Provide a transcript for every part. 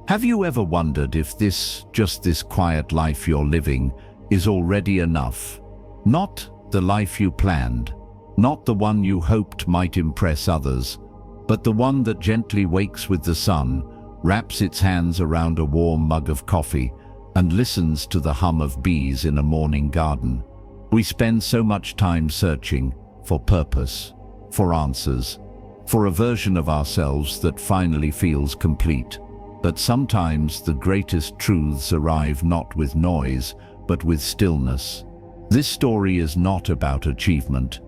Have you ever wondered if just this quiet life you're living is already enough? Not the life you planned, not the one you hoped might impress others, but the one that gently wakes with the sun, wraps its hands around a warm mug of coffee, and listens to the hum of bees in a morning garden. We spend so much time searching for purpose, for answers, for a version of ourselves that finally feels complete. But sometimes the greatest truths arrive not with noise, but with stillness. This story is not about achievement.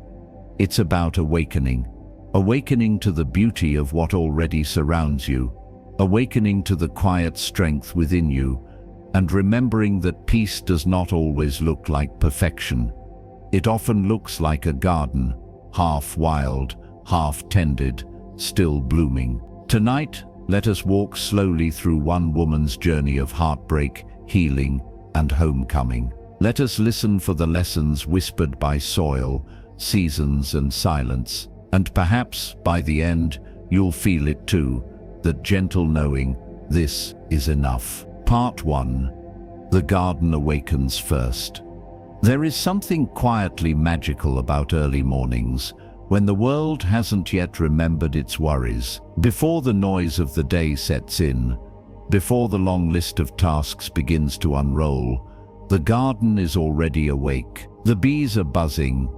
It's about awakening. Awakening to the beauty of what already surrounds you. Awakening to the quiet strength within you. And remembering that peace does not always look like perfection. It often looks like a garden, half wild, half tended, still blooming. Tonight, let us walk slowly through one woman's journey of heartbreak, healing, and homecoming. Let us listen for the lessons whispered by soil, seasons, and silence. And perhaps, by the end, you'll feel it too, that gentle knowing, this is enough. Part 1. The garden awakens first. There is something quietly magical about early mornings, when the world hasn't yet remembered its worries. Before the noise of the day sets in, before the long list of tasks begins to unroll, the garden is already awake. The bees are buzzing,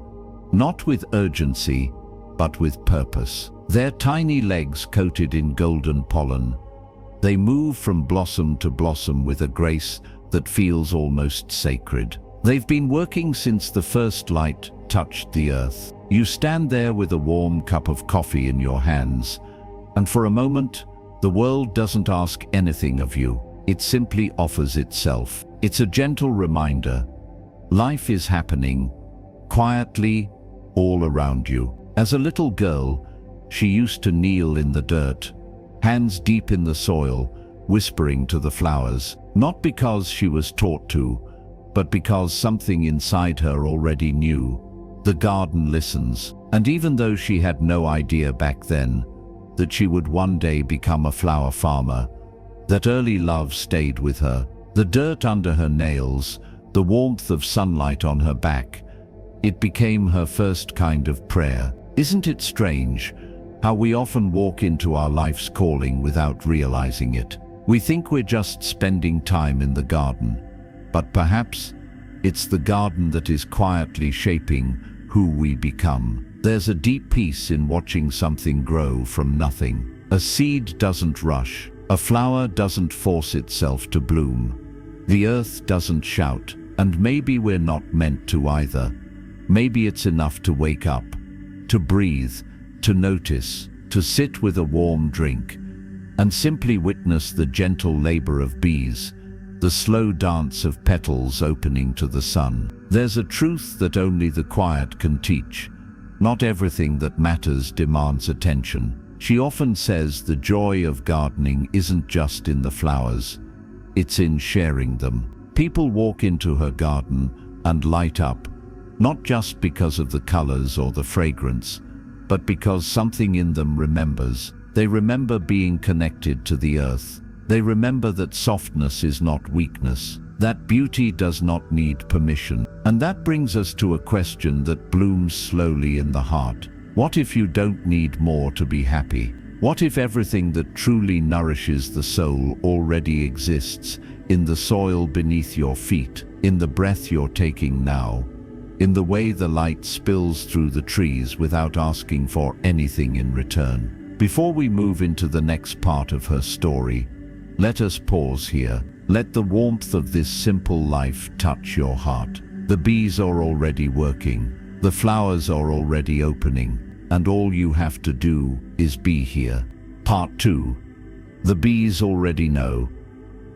not with urgency, but with purpose. Their tiny legs coated in golden pollen, they move from blossom to blossom with a grace that feels almost sacred. They've been working since the first light touched the earth. You stand there with a warm cup of coffee in your hands, and for a moment, the world doesn't ask anything of you. It simply offers itself. It's a gentle reminder. Life is happening, quietly, all around you. As a little girl, she used to kneel in the dirt, hands deep in the soil, whispering to the flowers, not because she was taught to, but because something inside her already knew. The garden listens, and even though she had no idea back then that she would one day become a flower farmer, that early love stayed with her. The dirt under her nails, the warmth of sunlight on her back, it became her first kind of prayer. Isn't it strange how we often walk into our life's calling without realizing it? We think we're just spending time in the garden, but perhaps it's the garden that is quietly shaping who we become. There's a deep peace in watching something grow from nothing. A seed doesn't rush. A flower doesn't force itself to bloom. The earth doesn't shout, and maybe we're not meant to either. Maybe it's enough to wake up, to breathe, to notice, to sit with a warm drink, and simply witness the gentle labor of bees, the slow dance of petals opening to the sun. There's a truth that only the quiet can teach. Not everything that matters demands attention. She often says the joy of gardening isn't just in the flowers, it's in sharing them. People walk into her garden and light up, not just because of the colors or the fragrance, but because something in them remembers. They remember being connected to the earth. They remember that softness is not weakness, that beauty does not need permission. And that brings us to a question that blooms slowly in the heart. What if you don't need more to be happy? What if everything that truly nourishes the soul already exists in the soil beneath your feet, in the breath you're taking now, in the way the light spills through the trees without asking for anything in return? Before we move into the next part of her story, let us pause here. Let the warmth of this simple life touch your heart. The bees are already working. The flowers are already opening. And all you have to do is be here. Part 2. The bees already know.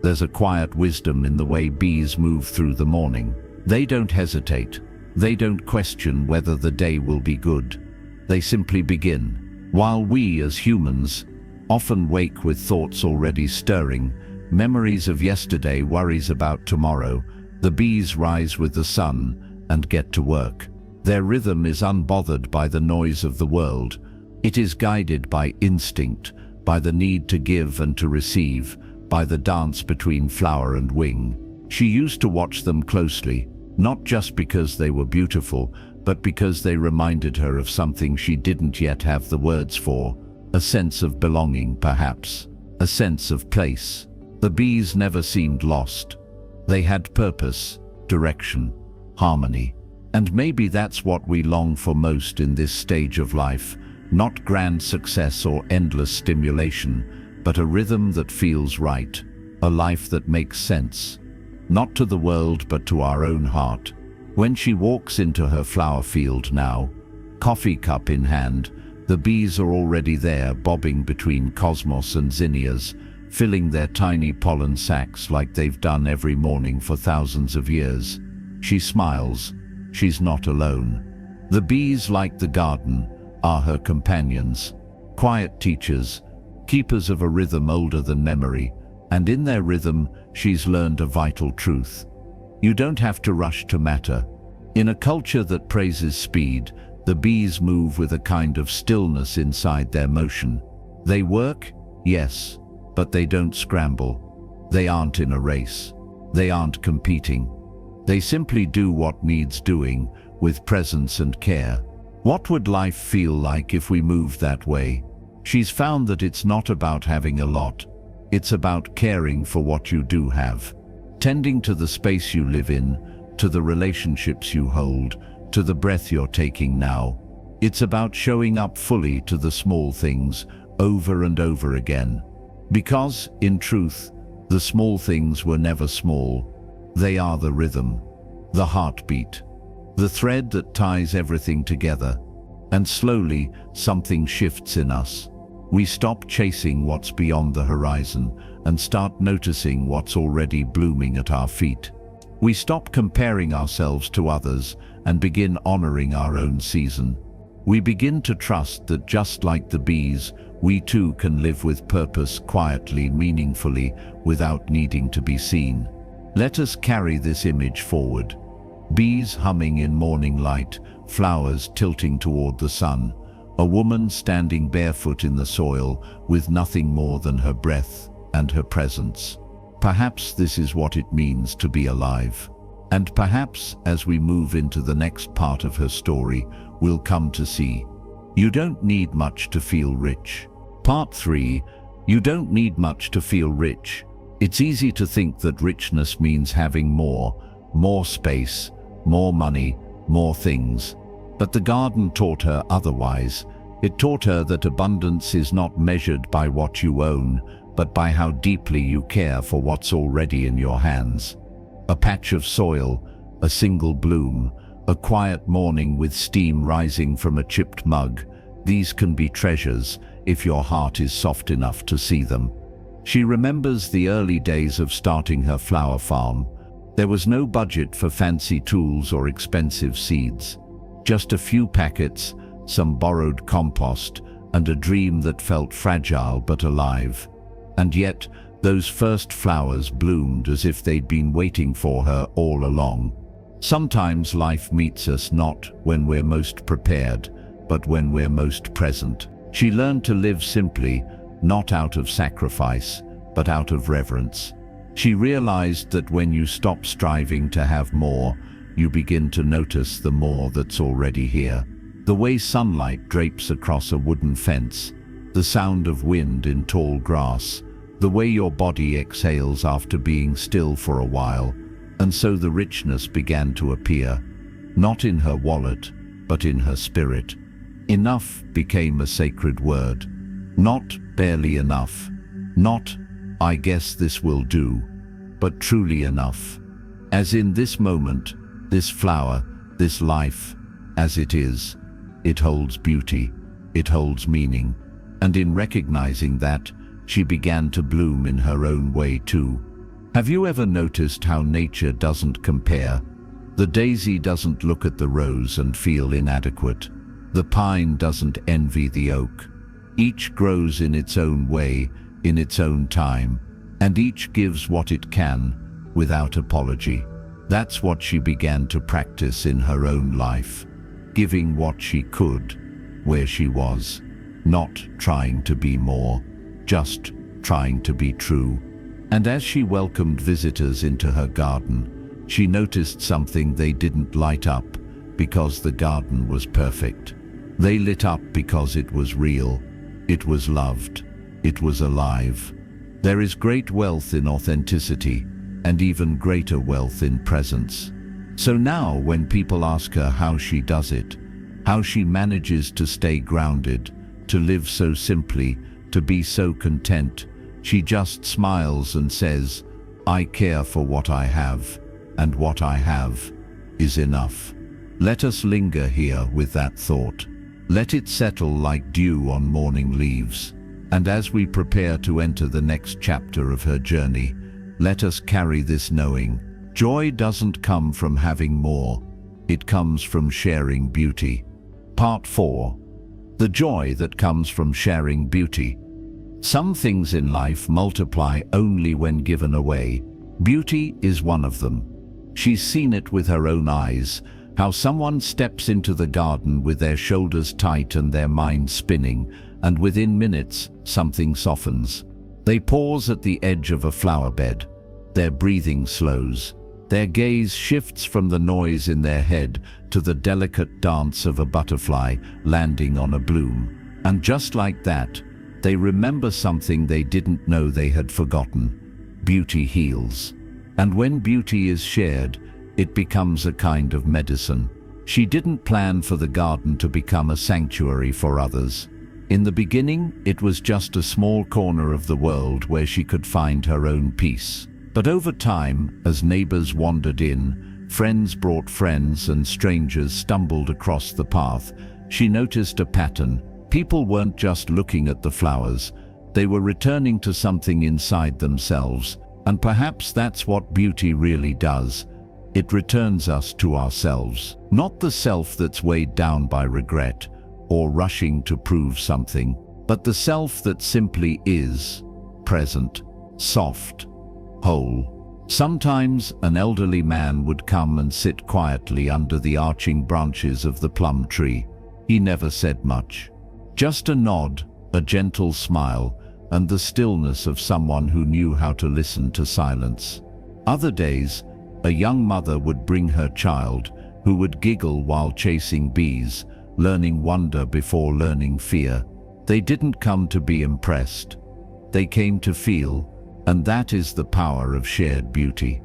There's a quiet wisdom in the way bees move through the morning. They don't hesitate. They don't question whether the day will be good. They simply begin. While we as humans often wake with thoughts already stirring, memories of yesterday, worries about tomorrow, the bees rise with the sun and get to work. Their rhythm is unbothered by the noise of the world. It is guided by instinct, by the need to give and to receive, by the dance between flower and wing. She used to watch them closely, not just because they were beautiful, but because they reminded her of something she didn't yet have the words for. A sense of belonging, perhaps. A sense of place. The bees never seemed lost. They had purpose, direction, harmony. And maybe that's what we long for most in this stage of life. Not grand success or endless stimulation, but a rhythm that feels right. A life that makes sense. Not to the world, but to our own heart. When she walks into her flower field now, coffee cup in hand, the bees are already there, bobbing between cosmos and zinnias, filling their tiny pollen sacs like they've done every morning for thousands of years. She smiles. She's not alone. The bees, like the garden, are her companions, quiet teachers, keepers of a rhythm older than memory, and in their rhythm, she's learned a vital truth. You don't have to rush to matter. In a culture that praises speed, the bees move with a kind of stillness inside their motion. They work, yes, but they don't scramble. They aren't in a race. They aren't competing. They simply do what needs doing, with presence and care. What would life feel like if we moved that way? She's found that it's not about having a lot. It's about caring for what you do have. Tending to the space you live in, to the relationships you hold, to the breath you're taking now. It's about showing up fully to the small things, over and over again. Because, in truth, the small things were never small. They are the rhythm, the heartbeat, the thread that ties everything together. And slowly, something shifts in us. We stop chasing what's beyond the horizon and start noticing what's already blooming at our feet. We stop comparing ourselves to others and begin honoring our own season. We begin to trust that just like the bees, we too can live with purpose, quietly, meaningfully, without needing to be seen. Let us carry this image forward. Bees humming in morning light, flowers tilting toward the sun, a woman standing barefoot in the soil with nothing more than her breath and her presence. Perhaps this is what it means to be alive. And perhaps as we move into the next part of her story, we'll come to see. You don't need much to feel rich. Part 3. You don't need much to feel rich. It's easy to think that richness means having more space, more money, more things. But the garden taught her otherwise. It taught her that abundance is not measured by what you own, but by how deeply you care for what's already in your hands. A patch of soil, a single bloom, a quiet morning with steam rising from a chipped mug. These can be treasures if your heart is soft enough to see them. She remembers the early days of starting her flower farm. There was no budget for fancy tools or expensive seeds. Just a few packets, some borrowed compost, and a dream that felt fragile but alive. And yet, those first flowers bloomed as if they'd been waiting for her all along. Sometimes life meets us not when we're most prepared, but when we're most present. She learned to live simply, not out of sacrifice, but out of reverence. She realized that when you stop striving to have more, you begin to notice the more that's already here. The way sunlight drapes across a wooden fence, the sound of wind in tall grass, the way your body exhales after being still for a while. And so the richness began to appear, not in her wallet, but in her spirit. Enough became a sacred word. Not barely enough, not I guess this will do, but truly enough. As in this moment, this flower, this life, as it is, it holds beauty, it holds meaning. And in recognizing that, she began to bloom in her own way too. Have you ever noticed how nature doesn't compare? The daisy doesn't look at the rose and feel inadequate. The pine doesn't envy the oak. Each grows in its own way, in its own time, and each gives what it can, without apology. That's what she began to practice in her own life, giving what she could, where she was, not trying to be more, just trying to be true. And as she welcomed visitors into her garden, she noticed something: they didn't light up because the garden was perfect. They lit up because it was real, it was loved, it was alive. There is great wealth in authenticity, and even greater wealth in presence. So now when people ask her how she does it, how she manages to stay grounded, to live so simply, to be so content, she just smiles and says, "I care for what I have, and what I have is enough." Let us linger here with that thought. Let it settle like dew on morning leaves. And as we prepare to enter the next chapter of her journey, let us carry this knowing: joy doesn't come from having more, it comes from sharing beauty. Part 4. The joy that comes from sharing beauty. Some things in life multiply only when given away. Beauty is one of them. She's seen it with her own eyes, how someone steps into the garden with their shoulders tight and their mind spinning, and within minutes, something softens. They pause at the edge of a flower bed. Their breathing slows. Their gaze shifts from the noise in their head to the delicate dance of a butterfly landing on a bloom. And just like that, they remember something they didn't know they had forgotten. Beauty heals. And when beauty is shared, it becomes a kind of medicine. She didn't plan for the garden to become a sanctuary for others. In the beginning, it was just a small corner of the world where she could find her own peace. But over time, as neighbors wandered in, friends brought friends, and strangers stumbled across the path, she noticed a pattern. People weren't just looking at the flowers, they were returning to something inside themselves. And perhaps that's what beauty really does. It returns us to ourselves. Not the self that's weighed down by regret or rushing to prove something, but the self that simply is, present, soft, whole. Sometimes an elderly man would come and sit quietly under the arching branches of the plum tree. He never said much. Just a nod, a gentle smile, and the stillness of someone who knew how to listen to silence. Other days, a young mother would bring her child, who would giggle while chasing bees, learning wonder before learning fear. They didn't come to be impressed. They came to feel, and that is the power of shared beauty.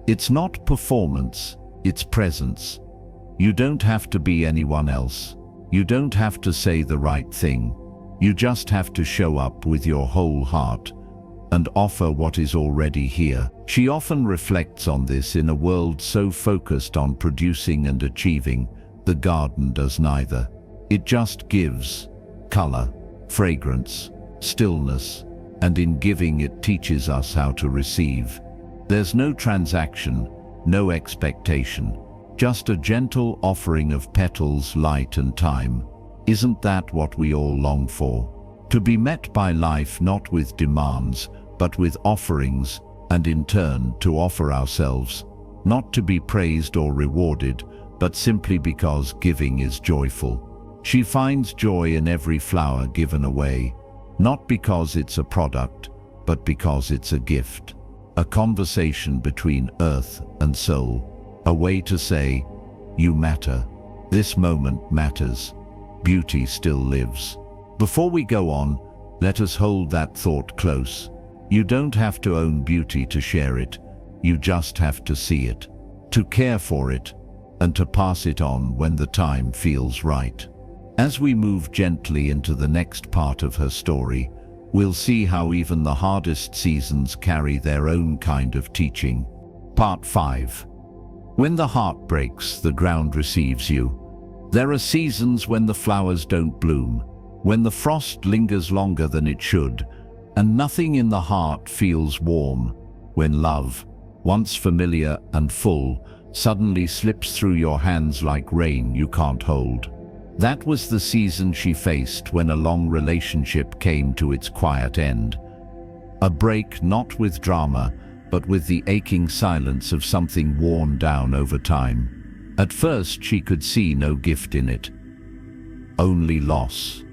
It's not performance, it's presence. You don't have to be anyone else. You don't have to say the right thing. You just have to show up with your whole heart and offer what is already here. She often reflects on this: in a world so focused on producing and achieving, the garden does neither. It just gives color, fragrance, stillness, and in giving it teaches us how to receive. There's no transaction, no expectation, just a gentle offering of petals, light, and time. Isn't that what we all long for? To be met by life not with demands, but with offerings, and in turn to offer ourselves, not to be praised or rewarded, but simply because giving is joyful. She finds joy in every flower given away, not because it's a product, but because it's a gift. A conversation between earth and soul, a way to say, "You matter. This moment matters. Beauty still lives." Before we go on, let us hold that thought close. You don't have to own beauty to share it. You just have to see it, to care for it, and to pass it on when the time feels right. As we move gently into the next part of her story, we'll see how even the hardest seasons carry their own kind of teaching. Part 5. When the heart breaks, the ground receives you. There are seasons when the flowers don't bloom, when the frost lingers longer than it should, and nothing in the heart feels warm, when love, once familiar and full, suddenly slips through your hands like rain you can't hold. That was the season she faced when a long relationship came to its quiet end. A break not with drama, but with the aching silence of something worn down over time. At first she could see no gift in it, only loss.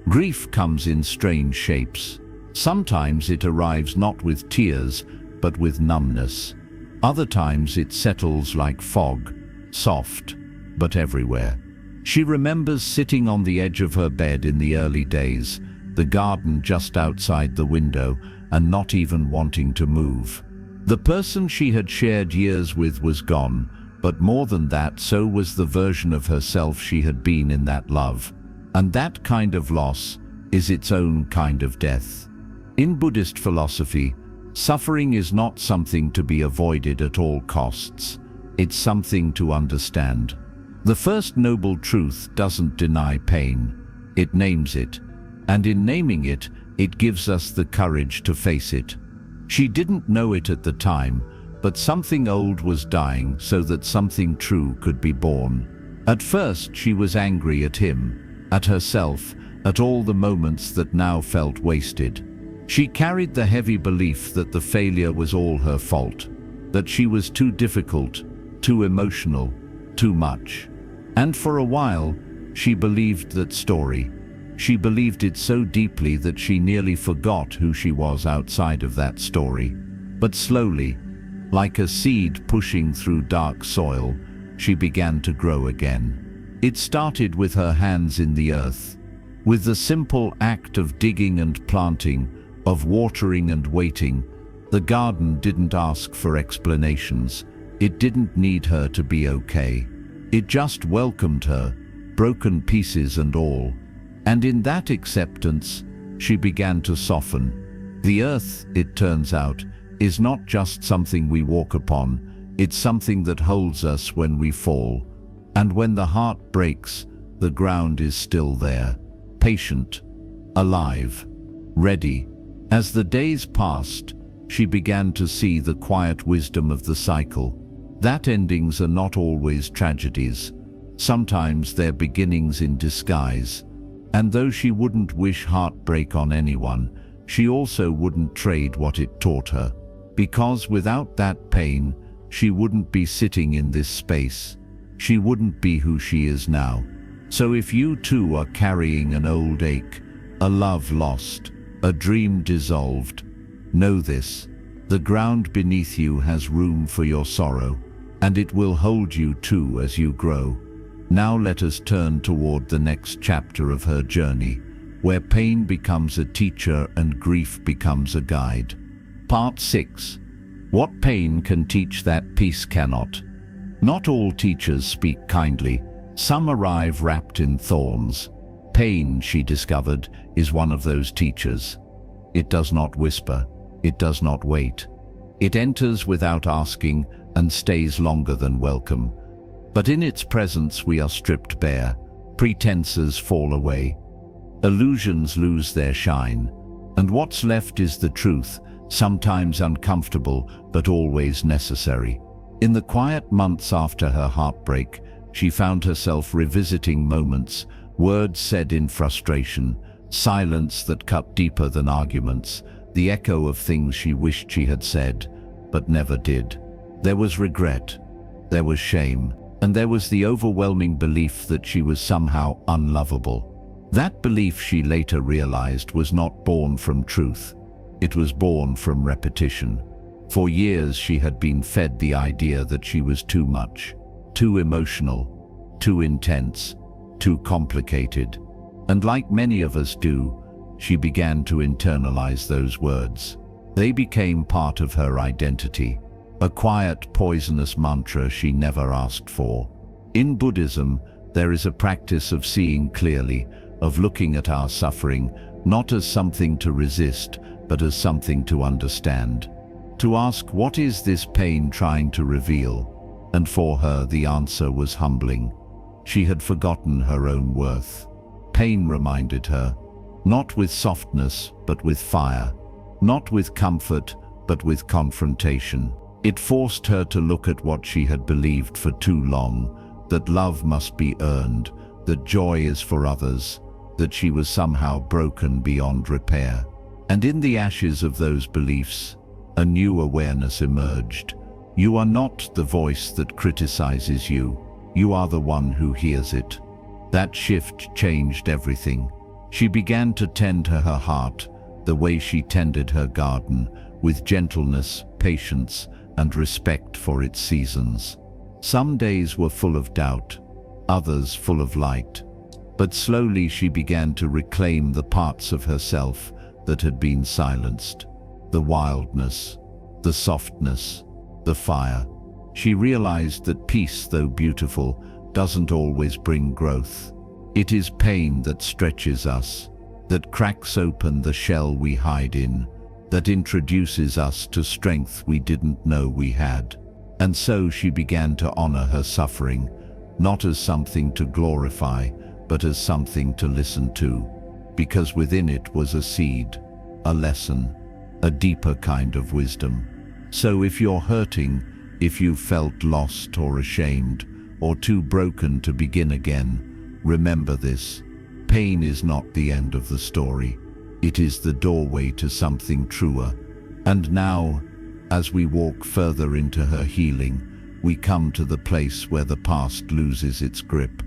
Grief comes in strange shapes. Sometimes it arrives not with tears, but with numbness. Other times it settles like fog, soft, but everywhere. She remembers sitting on the edge of her bed in the early days, the garden just outside the window, and not even wanting to move. The person she had shared years with was gone, but more than that, so was the version of herself she had been in that love. And that kind of loss is its own kind of death. In Buddhist philosophy, suffering is not something to be avoided at all costs. It's something to understand. The first noble truth doesn't deny pain. It names it. And in naming it, it gives us the courage to face it. She didn't know it at the time, but something old was dying so that something true could be born. At first, she was angry at him, at herself, at all the moments that now felt wasted. She carried the heavy belief that the failure was all her fault, that she was too difficult, too emotional, too much. And for a while, she believed that story. She believed it so deeply that she nearly forgot who she was outside of that story. But slowly, like a seed pushing through dark soil, she began to grow again. It started with her hands in the earth, with the simple act of digging and planting, of watering and waiting. The garden didn't ask for explanations. It didn't need her to be okay. It just welcomed her, broken pieces and all. And in that acceptance, she began to soften. The earth, it turns out, is not just something we walk upon. It's something that holds us when we fall. And when the heart breaks, the ground is still there, patient, alive, ready. As the days passed, she began to see the quiet wisdom of the cycle. That endings are not always tragedies. Sometimes they're beginnings in disguise. And though she wouldn't wish heartbreak on anyone, she also wouldn't trade what it taught her. Because without that pain, she wouldn't be sitting in this space. She wouldn't be who she is now. So if you too are carrying an old ache, a love lost, a dream dissolved, know this: the ground beneath you has room for your sorrow, and it will hold you too as you grow. Now let us turn toward the next chapter of her journey, where pain becomes a teacher and grief becomes a guide. Part 6. What pain can teach that peace cannot? Not all teachers speak kindly. Some arrive wrapped in thorns. Pain, she discovered, is one of those teachers. It does not whisper. It does not wait. It enters without asking and stays longer than welcome. But in its presence we are stripped bare. Pretenses fall away. Illusions lose their shine. And what's left is the truth, sometimes uncomfortable, but always necessary. In the quiet months after her heartbreak, she found herself revisiting moments, words said in frustration, silence that cut deeper than arguments, the echo of things she wished she had said, but never did. There was regret, there was shame, and there was the overwhelming belief that she was somehow unlovable. That belief, she later realized, was not born from truth. It was born from repetition. For years she had been fed the idea that she was too much, too emotional, too intense, too complicated. And like many of us do, she began to internalize those words. They became part of her identity, a quiet, poisonous mantra she never asked for. In Buddhism, there is a practice of seeing clearly, of looking at our suffering, not as something to resist, but as something to understand. To ask, what is this pain trying to reveal? And for her, the answer was humbling. She had forgotten her own worth. Pain reminded her, not with softness, but with fire. Not with comfort, but with confrontation. It forced her to look at what she had believed for too long, that love must be earned, that joy is for others, that she was somehow broken beyond repair. And in the ashes of those beliefs, a new awareness emerged. You are not the voice that criticizes you. You are the one who hears it. That shift changed everything. She began to tend to her heart, the way she tended her garden with gentleness, patience, and respect for its seasons. Some days were full of doubt, others full of light, but slowly she began to reclaim the parts of herself that had been silenced. The wildness, the softness, the fire. She realized that peace, though beautiful, doesn't always bring growth. It is pain that stretches us, that cracks open the shell we hide in, that introduces us to strength we didn't know we had. And so she began to honor her suffering, not as something to glorify, but as something to listen to, because within it was a seed, a lesson, a deeper kind of wisdom. So if you're hurting, if you felt lost or ashamed, or too broken to begin again, remember this: pain is not the end of the story. It is the doorway to something truer. And now, as we walk further into her healing, we come to the place where the past loses its grip,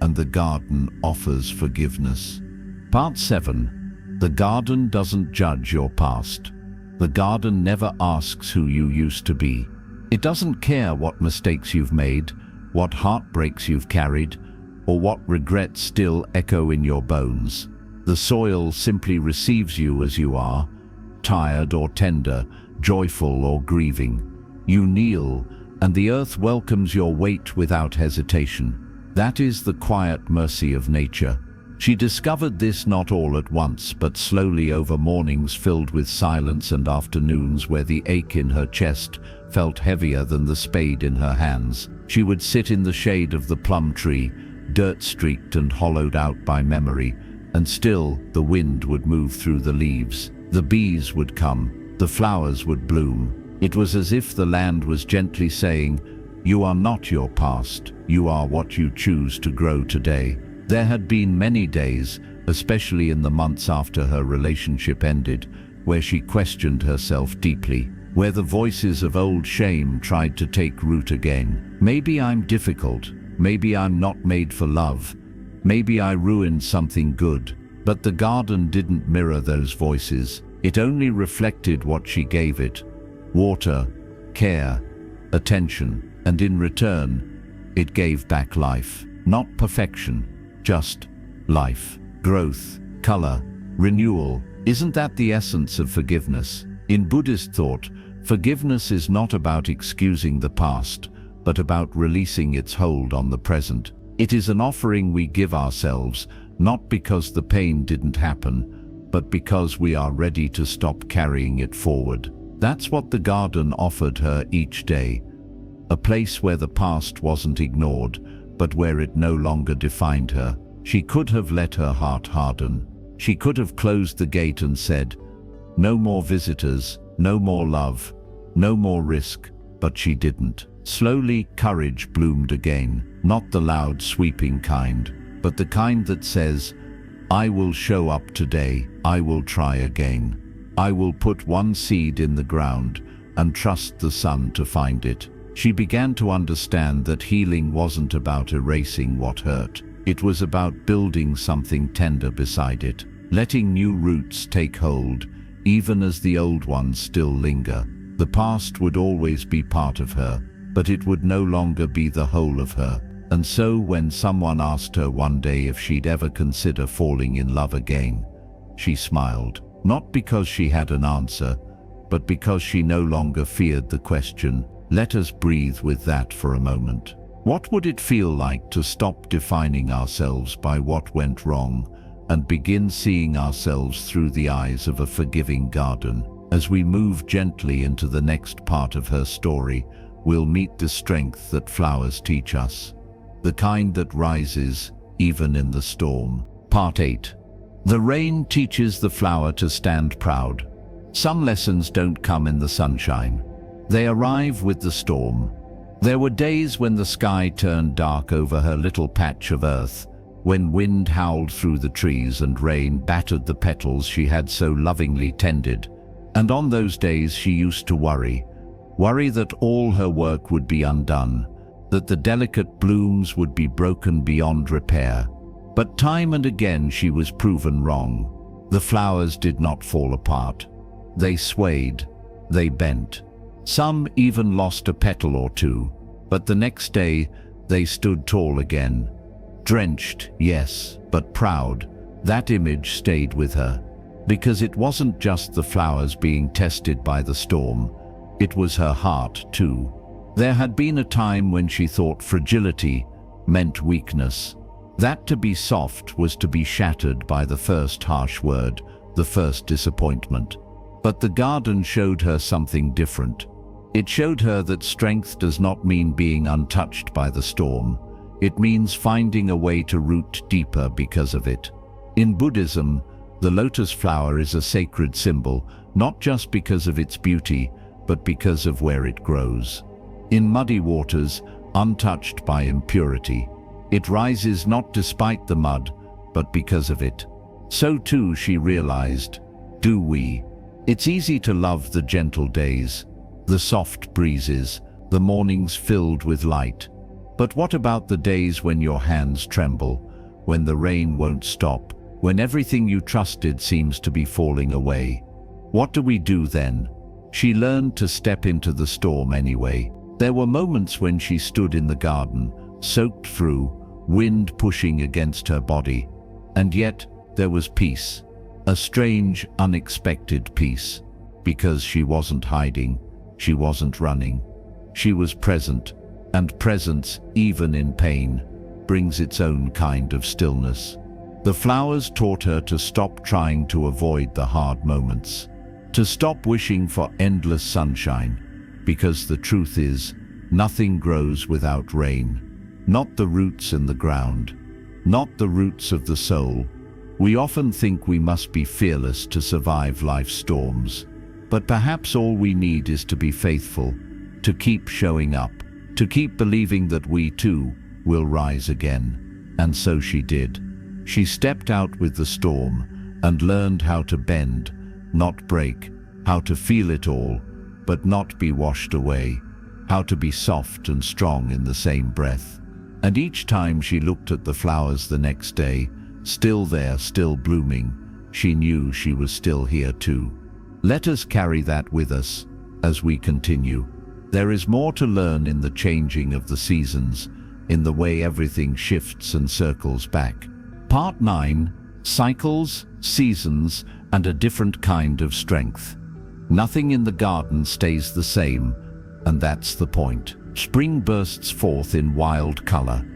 and the garden offers forgiveness. Part 7. The garden doesn't judge your past. The garden never asks who you used to be. It doesn't care what mistakes you've made, what heartbreaks you've carried, or what regrets still echo in your bones. The soil simply receives you as you are, tired or tender, joyful or grieving. You kneel, and the earth welcomes your weight without hesitation. That is the quiet mercy of nature. She discovered this not all at once, but slowly over mornings filled with silence and afternoons where the ache in her chest felt heavier than the spade in her hands. She would sit in the shade of the plum tree, dirt-streaked and hollowed out by memory, and still the wind would move through the leaves. The bees would come, the flowers would bloom. It was as if the land was gently saying, "You are not your past, you are what you choose to grow today." There had been many days, especially in the months after her relationship ended, where she questioned herself deeply, where the voices of old shame tried to take root again. Maybe I'm difficult, maybe I'm not made for love, maybe I ruined something good. But the garden didn't mirror those voices. It only reflected what she gave it: water, care, attention, and in return, it gave back life. Not perfection, just life. Growth, color, renewal. Isn't that the essence of forgiveness? In Buddhist thought, forgiveness is not about excusing the past, but about releasing its hold on the present. It is an offering we give ourselves, not because the pain didn't happen, but because we are ready to stop carrying it forward. That's what the garden offered her each day. A place where the past wasn't ignored, but where it no longer defined her. She could have let her heart harden. She could have closed the gate and said, "No more visitors, no more love, no more risk," but she didn't. Slowly, courage bloomed again, not the loud, sweeping kind, but the kind that says, "I will show up today, I will try again. I will put one seed in the ground and trust the sun to find it." She began to understand that healing wasn't about erasing what hurt. It was about building something tender beside it, letting new roots take hold, even as the old ones still linger. The past would always be part of her, but it would no longer be the whole of her. And so when someone asked her one day if she'd ever consider falling in love again, she smiled, not because she had an answer, but because she no longer feared the question. Let us breathe with that for a moment. What would it feel like to stop defining ourselves by what went wrong and begin seeing ourselves through the eyes of a forgiving garden? As we move gently into the next part of her story, we'll meet the strength that flowers teach us, the kind that rises even in the storm. Part 8. The rain teaches the flower to stand proud. Some lessons don't come in the sunshine. They arrive with the storm. There were days when the sky turned dark over her little patch of earth, when wind howled through the trees and rain battered the petals she had so lovingly tended. And on those days she used to worry that all her work would be undone, that the delicate blooms would be broken beyond repair. But time and again she was proven wrong. The flowers did not fall apart. They swayed, they bent. Some even lost a petal or two, but the next day they stood tall again. Drenched, yes, but proud. That image stayed with her, because it wasn't just the flowers being tested by the storm, it was her heart too. There had been a time when she thought fragility meant weakness, that to be soft was to be shattered by the first harsh word, the first disappointment. But the garden showed her something different. It showed her that strength does not mean being untouched by the storm. It means finding a way to root deeper because of it. In Buddhism, the lotus flower is a sacred symbol, not just because of its beauty, but because of where it grows. In muddy waters, untouched by impurity, it rises not despite the mud, but because of it. So too, she realized, do we. It's easy to love the gentle days, the soft breezes, the mornings filled with light. But what about the days when your hands tremble, when the rain won't stop, when everything you trusted seems to be falling away? What do we do then? She learned to step into the storm anyway. There were moments when she stood in the garden, soaked through, wind pushing against her body. And yet there was peace, a strange, unexpected peace, because she wasn't hiding, she wasn't running. She was present, and presence, even in pain, brings its own kind of stillness. The flowers taught her to stop trying to avoid the hard moments, to stop wishing for endless sunshine, because the truth is, nothing grows without rain. Not the roots in the ground, not the roots of the soul. We often think we must be fearless to survive life's storms, but perhaps all we need is to be faithful, to keep showing up, to keep believing that we too will rise again. And so she did. She stepped out with the storm and learned how to bend, not break, how to feel it all, but not be washed away, how to be soft and strong in the same breath. And each time she looked at the flowers the next day, still there, still blooming, she knew she was still here too. Let us carry that with us as we continue. There is more to learn in the changing of the seasons, in the way everything shifts and circles back. Part 9, Cycles, Seasons, and a Different Kind of Strength. Nothing in the garden stays the same, and that's the point. Spring bursts forth in wild color.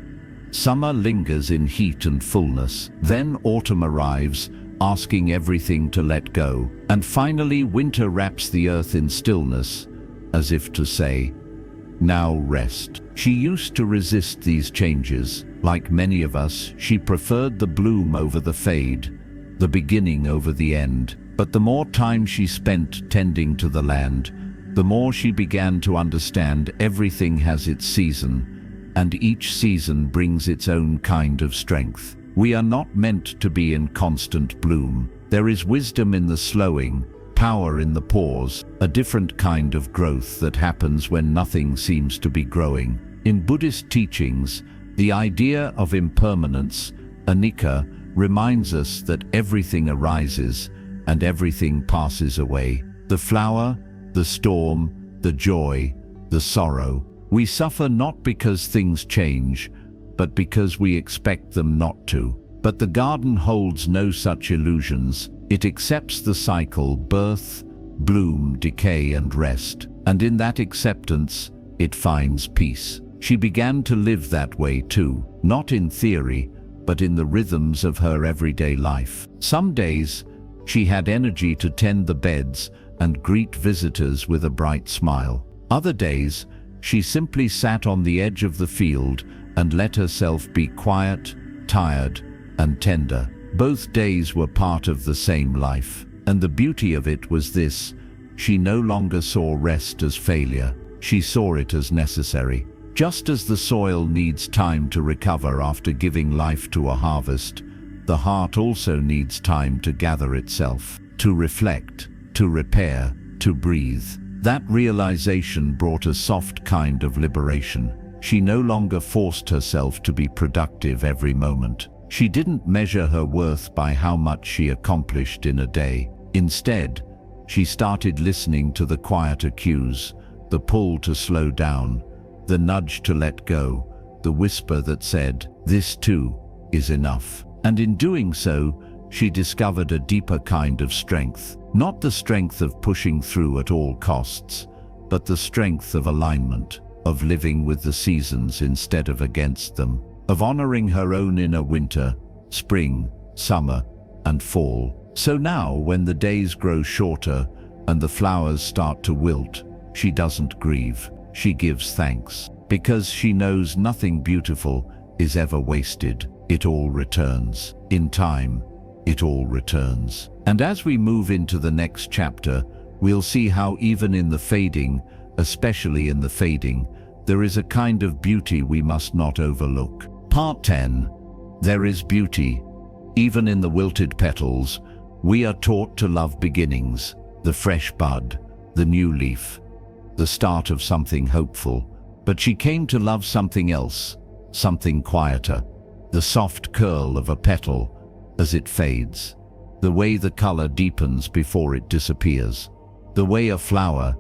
Summer lingers in heat and fullness. Then autumn arrives, asking everything to let go. And finally winter wraps the earth in stillness, as if to say, now rest. She used to resist these changes. Like many of us, she preferred the bloom over the fade, the beginning over the end. But the more time she spent tending to the land, the more she began to understand everything has its season, and each season brings its own kind of strength. We are not meant to be in constant bloom. There is wisdom in the slowing, power in the pause, a different kind of growth that happens when nothing seems to be growing. In Buddhist teachings, the idea of impermanence, anicca, reminds us that everything arises and everything passes away. The flower, the storm, the joy, the sorrow. We suffer not because things change, but because we expect them not to. But the garden holds no such illusions. It accepts the cycle, birth, bloom, decay, and rest. And in that acceptance, it finds peace. She began to live that way too, not in theory, but in the rhythms of her everyday life. Some days, she had energy to tend the beds and greet visitors with a bright smile. Other days, she simply sat on the edge of the field and let herself be quiet, tired, and tender. Both days were part of the same life, and the beauty of it was this: she no longer saw rest as failure, she saw it as necessary. Just as the soil needs time to recover after giving life to a harvest, the heart also needs time to gather itself, to reflect, to repair, to breathe. That realization brought a soft kind of liberation. She no longer forced herself to be productive every moment. She didn't measure her worth by how much she accomplished in a day. Instead, she started listening to the quieter cues, the pull to slow down, the nudge to let go, the whisper that said, "This too is enough." And in doing so, she discovered a deeper kind of strength. Not the strength of pushing through at all costs, but the strength of alignment, of living with the seasons instead of against them, of honoring her own inner winter, spring, summer, and fall. So now, when the days grow shorter and the flowers start to wilt, she doesn't grieve, she gives thanks, because she knows nothing beautiful is ever wasted. It all returns. In time, it all returns. And as we move into the next chapter, we'll see how even in the fading, especially in the fading, there is a kind of beauty we must not overlook. Part 10. There is beauty. Even in the wilted petals, we are taught to love beginnings, the fresh bud, the new leaf, the start of something hopeful. But she came to love something else, something quieter, the soft curl of a petal as it fades, the way the color deepens before it disappears, the way a flower,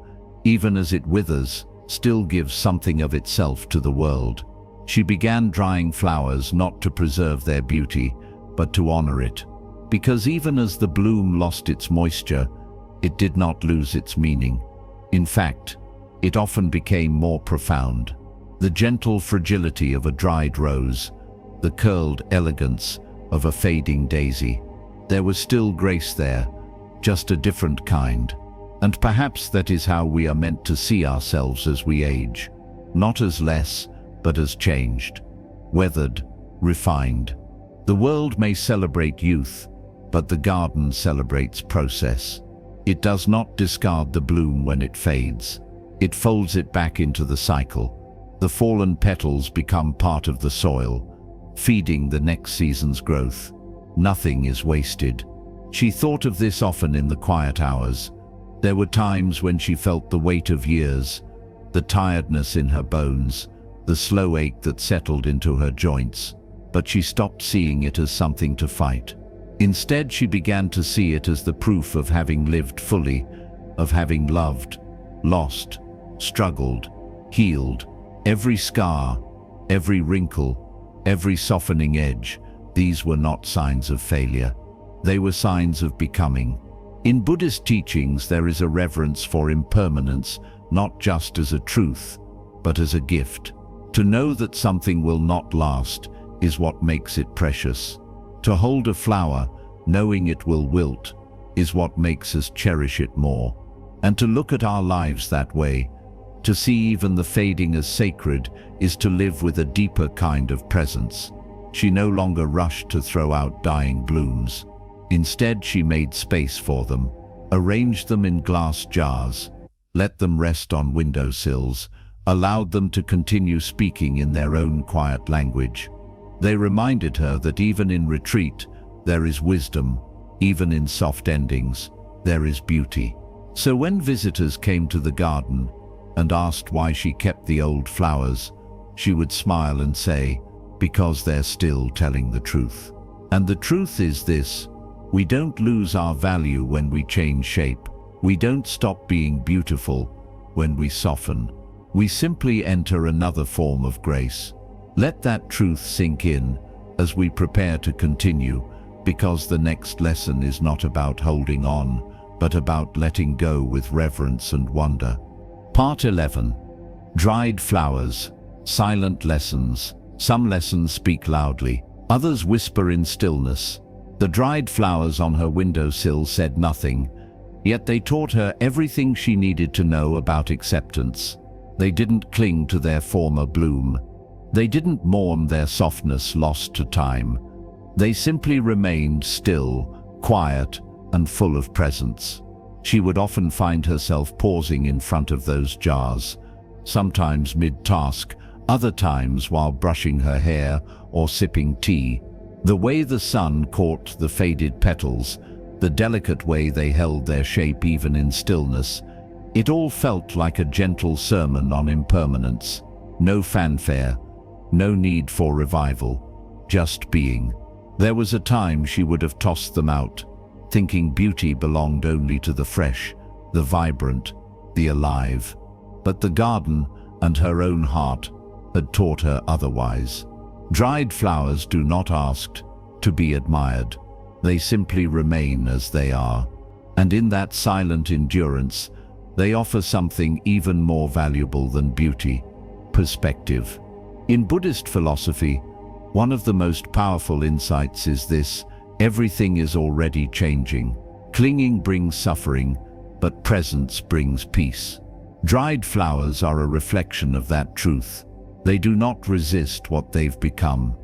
even as it withers, still gives something of itself to the world. She began drying flowers not to preserve their beauty, but to honor it, because even as the bloom lost its moisture, it did not lose its meaning. In fact, it often became more profound. The gentle fragility of a dried rose, the curled elegance of a fading daisy. There was still grace there, just a different kind. And perhaps that is how we are meant to see ourselves as we age, not as less, but as changed, weathered, refined. The world may celebrate youth, but the garden celebrates process. It does not discard the bloom when it fades. It folds it back into the cycle. The fallen petals become part of the soil, feeding the next season's growth. Nothing is wasted. She thought of this often in the quiet hours. There were times when she felt the weight of years, the tiredness in her bones, the slow ache that settled into her joints, but she stopped seeing it as something to fight. Instead, she began to see it as the proof of having lived fully, of having loved, lost, struggled, healed. Every scar, every wrinkle, every softening edge, these were not signs of failure. They were signs of becoming. In Buddhist teachings, there is a reverence for impermanence, not just as a truth, but as a gift. To know that something will not last is what makes it precious. To hold a flower, knowing it will wilt, is what makes us cherish it more. And to look at our lives that way, to see even the fading as sacred, is to live with a deeper kind of presence. She no longer rushed to throw out dying blooms. Instead, she made space for them, arranged them in glass jars, let them rest on windowsills, allowed them to continue speaking in their own quiet language. They reminded her that even in retreat, there is wisdom. Even in soft endings, there is beauty. So when visitors came to the garden and asked why she kept the old flowers, she would smile and say, "Because they're still telling the truth." And the truth is this: we don't lose our value when we change shape. We don't stop being beautiful when we soften. We simply enter another form of grace. Let that truth sink in as we prepare to continue, because the next lesson is not about holding on, but about letting go with reverence and wonder. Part 11. Dried flowers. Silent lessons. Some lessons speak loudly, others whisper in stillness. The dried flowers on her windowsill said nothing, yet they taught her everything she needed to know about acceptance. They didn't cling to their former bloom. They didn't mourn their softness lost to time. They simply remained still, quiet, and full of presence. She would often find herself pausing in front of those jars, sometimes mid-task, other times while brushing her hair or sipping tea. The way the sun caught the faded petals, the delicate way they held their shape even in stillness, it all felt like a gentle sermon on impermanence. No fanfare, no need for revival, just being. There was a time she would have tossed them out, thinking beauty belonged only to the fresh, the vibrant, the alive. But the garden and her own heart had taught her otherwise. Dried flowers do not ask to be admired. They simply remain as they are. And in that silent endurance, they offer something even more valuable than beauty: perspective. In Buddhist philosophy, one of the most powerful insights is this: everything is already changing. Clinging brings suffering, but presence brings peace. Dried flowers are a reflection of that truth. They do not resist what they've become.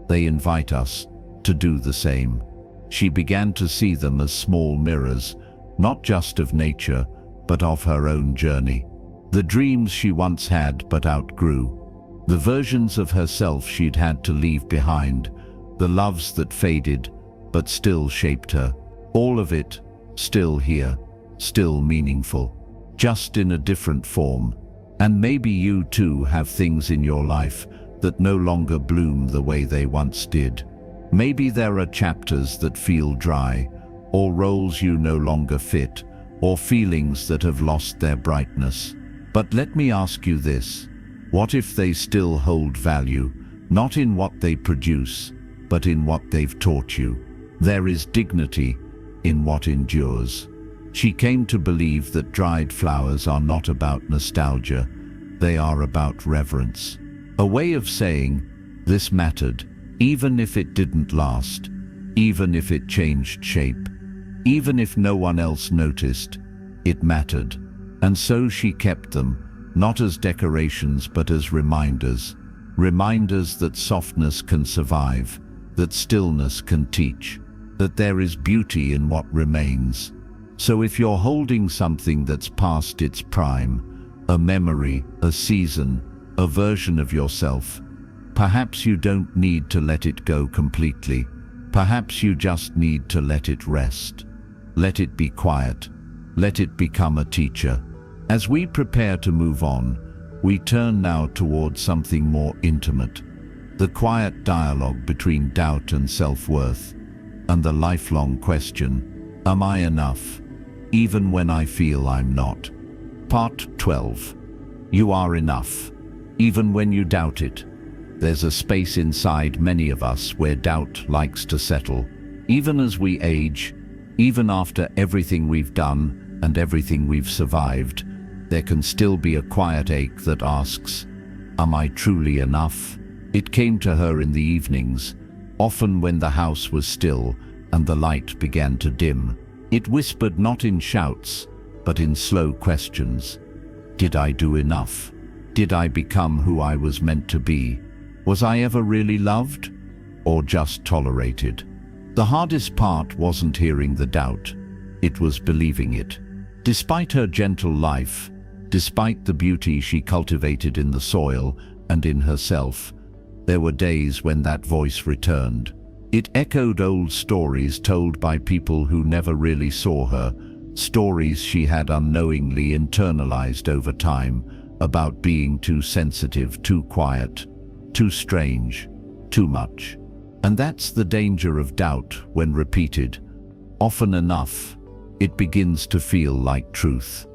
They invite us to do the same. She began to see them as small mirrors, not just of nature, but of her own journey. The dreams she once had but outgrew, the versions of herself she'd had to leave behind, the loves that faded but still shaped her. All of it still here, still meaningful, just in a different form. And maybe you too have things in your life that no longer bloom the way they once did. Maybe there are chapters that feel dry, or roles you no longer fit, or feelings that have lost their brightness. But let me ask you this: what if they still hold value, not in what they produce, but in what they've taught you? There is dignity in what endures. She came to believe that dried flowers are not about nostalgia, they are about reverence. A way of saying, this mattered, even if it didn't last, even if it changed shape, even if no one else noticed, it mattered. And so she kept them, not as decorations but as reminders. Reminders that softness can survive, that stillness can teach, that there is beauty in what remains. So if you're holding something that's past its prime, a memory, a season, a version of yourself, perhaps you don't need to let it go completely. Perhaps you just need to let it rest. Let it be quiet. Let it become a teacher. As we prepare to move on, we turn now towards something more intimate. The quiet dialogue between doubt and self-worth, and the lifelong question, am I enough, even when I feel I'm not? Part 12. You are enough, even when you doubt it. There's a space inside many of us where doubt likes to settle. Even as we age, even after everything we've done and everything we've survived, there can still be a quiet ache that asks, am I truly enough? It came to her in the evenings, often when the house was still and the light began to dim. It whispered not in shouts, but in slow questions. Did I do enough? Did I become who I was meant to be? Was I ever really loved, or just tolerated? The hardest part wasn't hearing the doubt, it was believing it. Despite her gentle life, despite the beauty she cultivated in the soil and in herself, there were days when that voice returned. It echoed old stories told by people who never really saw her, stories she had unknowingly internalized over time, about being too sensitive, too quiet, too strange, too much. And that's the danger of doubt when repeated. Often enough, it begins to feel like truth.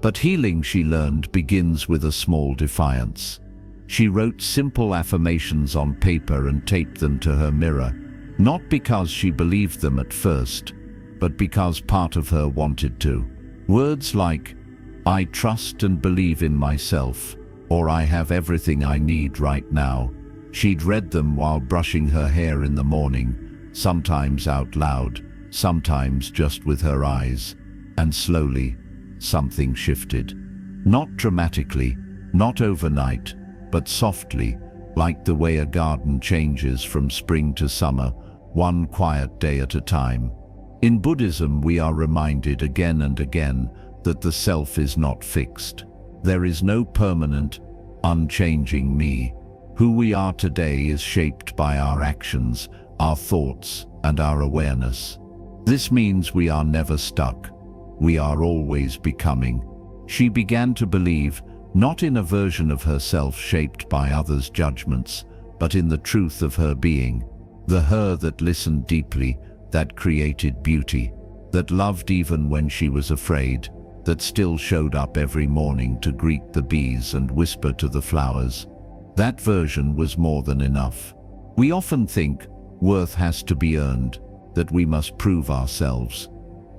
But healing, she learned, begins with a small defiance. She wrote simple affirmations on paper and taped them to her mirror, not because she believed them at first, but because part of her wanted to. Words like, I trust and believe in myself, or I have everything I need right now. She'd read them while brushing her hair in the morning, sometimes out loud, sometimes just with her eyes. And slowly, something shifted. Not dramatically, not overnight, but softly, like the way a garden changes from spring to summer, one quiet day at a time. In Buddhism, we are reminded again and again that the self is not fixed. There is no permanent, unchanging me. Who we are today is shaped by our actions, our thoughts, and our awareness. This means we are never stuck. We are always becoming. She began to believe, not in a version of herself shaped by others' judgments, but in the truth of her being. The her that listened deeply, that created beauty, that loved even when she was afraid, that still showed up every morning to greet the bees and whisper to the flowers. That version was more than enough. We often think worth has to be earned, that we must prove ourselves,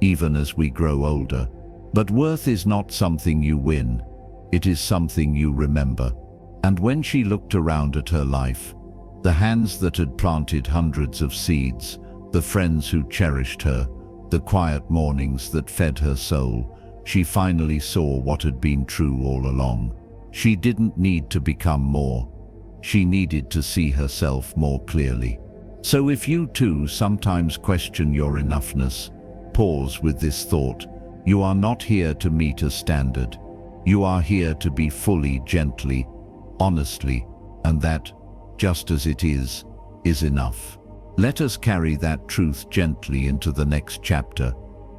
even as we grow older. But worth is not something you win, it is something you remember. And when she looked around at her life, the hands that had planted hundreds of seeds, the friends who cherished her, the quiet mornings that fed her soul, she finally saw what had been true all along. She didn't need to become more. She needed to see herself more clearly. So if you too sometimes question your enoughness, pause with this thought. You are not here to meet a standard. You are here to be fully, gently, honestly, and that, just as it is enough. Let us carry that truth gently into the next chapter,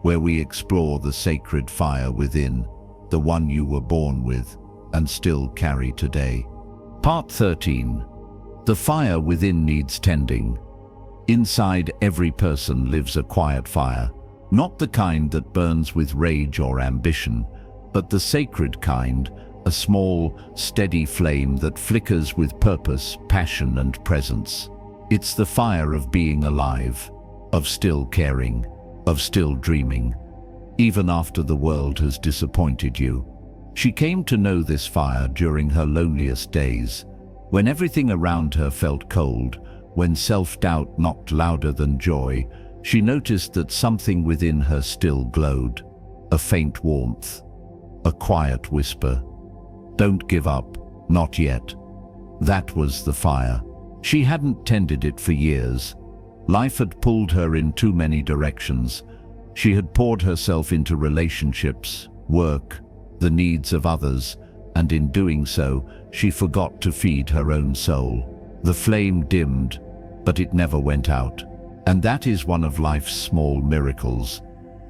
where we explore the sacred fire within, the one you were born with and still carry today. Part 13. The fire within needs tending. Inside every person lives a quiet fire, not the kind that burns with rage or ambition, but the sacred kind, a small, steady flame that flickers with purpose, passion, and presence. It's the fire of being alive, of still caring, of still dreaming, even after the world has disappointed you. She came to know this fire during her loneliest days, when everything around her felt cold, when self-doubt knocked louder than joy. She noticed that something within her still glowed, a faint warmth, a quiet whisper. Don't give up, not yet. That was the fire. She hadn't tended it for years. Life had pulled her in too many directions. She had poured herself into relationships, work, the needs of others, and in doing so, she forgot to feed her own soul. The flame dimmed, but it never went out. And that is one of life's small miracles.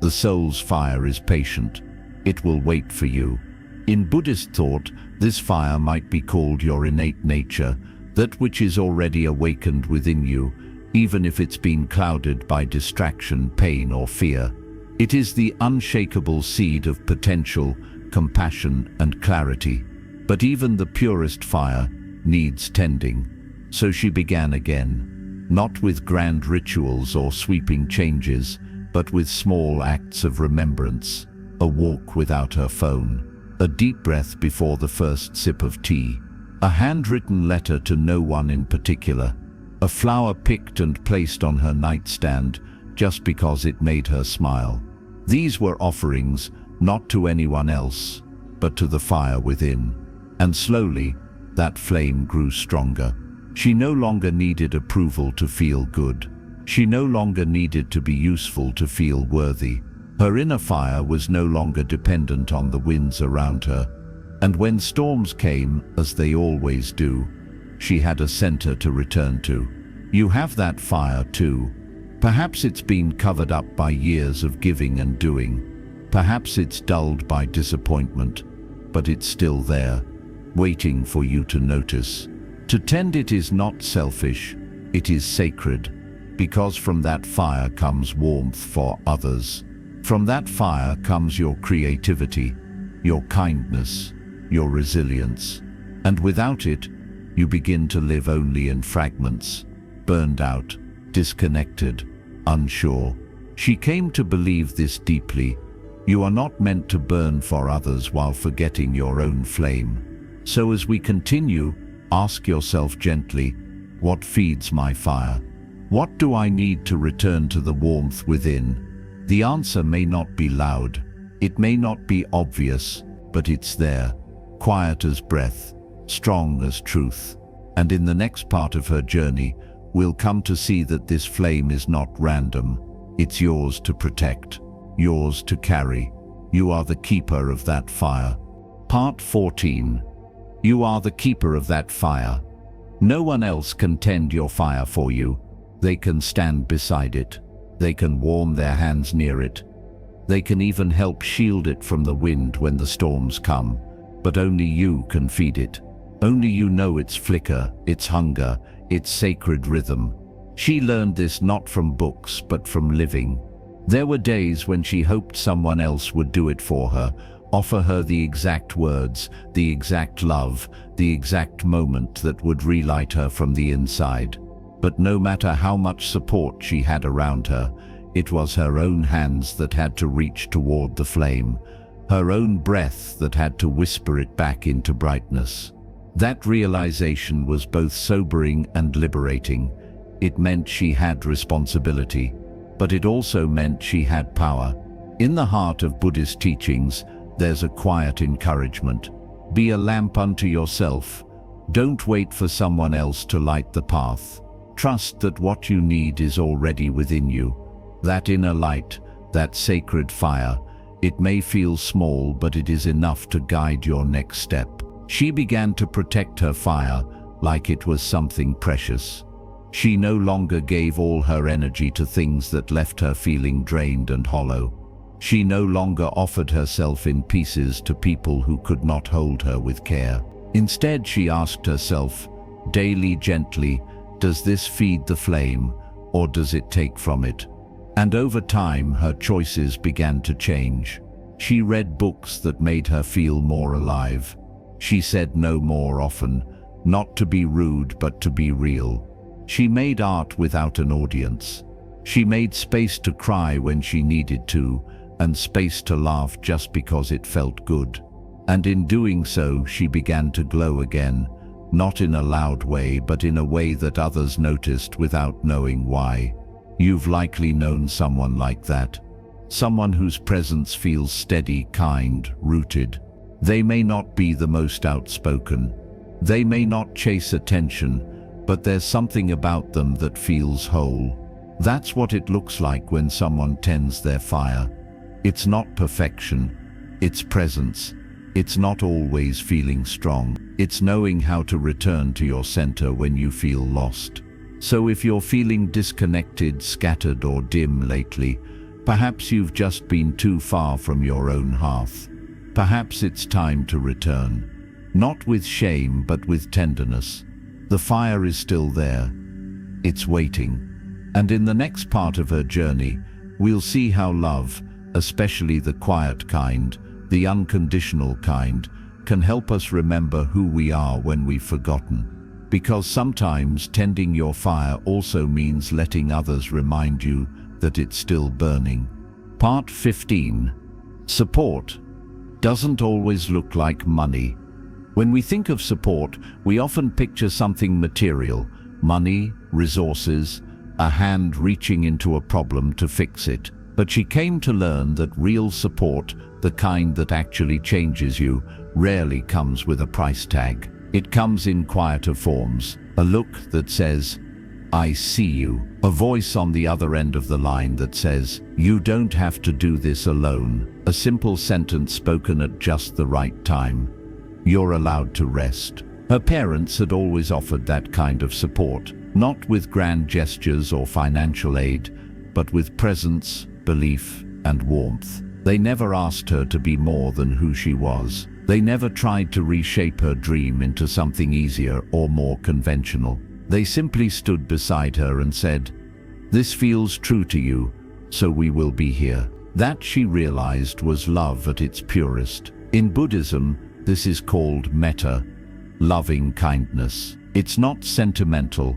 The soul's fire is patient. It will wait for you. In Buddhist thought, this fire might be called your innate nature, that which is already awakened within you, even if it's been clouded by distraction, pain, or fear. It is the unshakable seed of potential, compassion, and clarity. But even the purest fire needs tending. So she began again, not with grand rituals or sweeping changes, but with small acts of remembrance, a walk without her phone, a deep breath before the first sip of tea, a handwritten letter to no one in particular, a flower picked and placed on her nightstand just because it made her smile. These were offerings not to anyone else, but to the fire within. And slowly, that flame grew stronger. She no longer needed approval to feel good. She no longer needed to be useful to feel worthy. Her inner fire was no longer dependent on the winds around her. And when storms came, as they always do, she had a center to return to. You have that fire too. Perhaps it's been covered up by years of giving and doing. Perhaps it's dulled by disappointment, but it's still there, waiting for you to notice. To tend it is not selfish, it is sacred, because from that fire comes warmth for others. From that fire comes your creativity, your kindness, your resilience. And without it, you begin to live only in fragments, burned out, disconnected, unsure. She came to believe this deeply. You are not meant to burn for others while forgetting your own flame. So as we continue, ask yourself gently, what feeds my fire? What do I need to return to the warmth within? The answer may not be loud, it may not be obvious, but it's there, quiet as breath, strong as truth. And in the next part of her journey, we'll come to see that this flame is not random. It's yours to protect, yours to carry. You are the keeper of that fire. Part 14. You are the keeper of that fire. No one else can tend your fire for you. They can stand beside it. They can warm their hands near it. They can even help shield it from the wind when the storms come. But only you can feed it. Only you know its flicker, its hunger, its sacred rhythm. She learned this not from books but from living. There were days when she hoped someone else would do it for her, offer her the exact words, the exact love, the exact moment that would relight her from the inside. But no matter how much support she had around her, it was her own hands that had to reach toward the flame, her own breath that had to whisper it back into brightness. That realization was both sobering and liberating. It meant she had responsibility, but it also meant she had power. In the heart of Buddhist teachings, there's a quiet encouragement. Be a lamp unto yourself. Don't wait for someone else to light the path. Trust that what you need is already within you. That inner light, that sacred fire, it may feel small, but it is enough to guide your next step. She began to protect her fire like it was something precious. She no longer gave all her energy to things that left her feeling drained and hollow. She no longer offered herself in pieces to people who could not hold her with care. Instead, she asked herself, daily gently, does this feed the flame, or does it take from it? And over time, her choices began to change. She read books that made her feel more alive. She said no more often, not to be rude but to be real. She made art without an audience. She made space to cry when she needed to, and space to laugh just because it felt good. And in doing so, she began to glow again, not in a loud way, but in a way that others noticed without knowing why. You've likely known someone like that. Someone whose presence feels steady, kind, rooted. They may not be the most outspoken. They may not chase attention, but there's something about them that feels whole. That's what it looks like when someone tends their fire. It's not perfection, it's presence. It's not always feeling strong. It's knowing how to return to your center when you feel lost. So if you're feeling disconnected, scattered, or dim lately, perhaps you've just been too far from your own hearth. Perhaps it's time to return. Not with shame, but with tenderness. The fire is still there. It's waiting. And in the next part of her journey, we'll see how love, especially the quiet kind, the unconditional kind, can help us remember who we are when we've forgotten. Because sometimes tending your fire also means letting others remind you that it's still burning. Part 15. Support doesn't always look like money. When we think of support, we often picture something material, money, resources, a hand reaching into a problem to fix it. But she came to learn that real support, the kind that actually changes you, rarely comes with a price tag. It comes in quieter forms, a look that says, I see you, a voice on the other end of the line that says, you don't have to do this alone, a simple sentence spoken at just the right time. You're allowed to rest. Her parents had always offered that kind of support, not with grand gestures or financial aid, but with presence, belief, and warmth. They never asked her to be more than who she was. They never tried to reshape her dream into something easier or more conventional. They simply stood beside her and said, this feels true to you, so we will be here. That, she realized, was love at its purest. In Buddhism, this is called metta, loving kindness. It's not sentimental,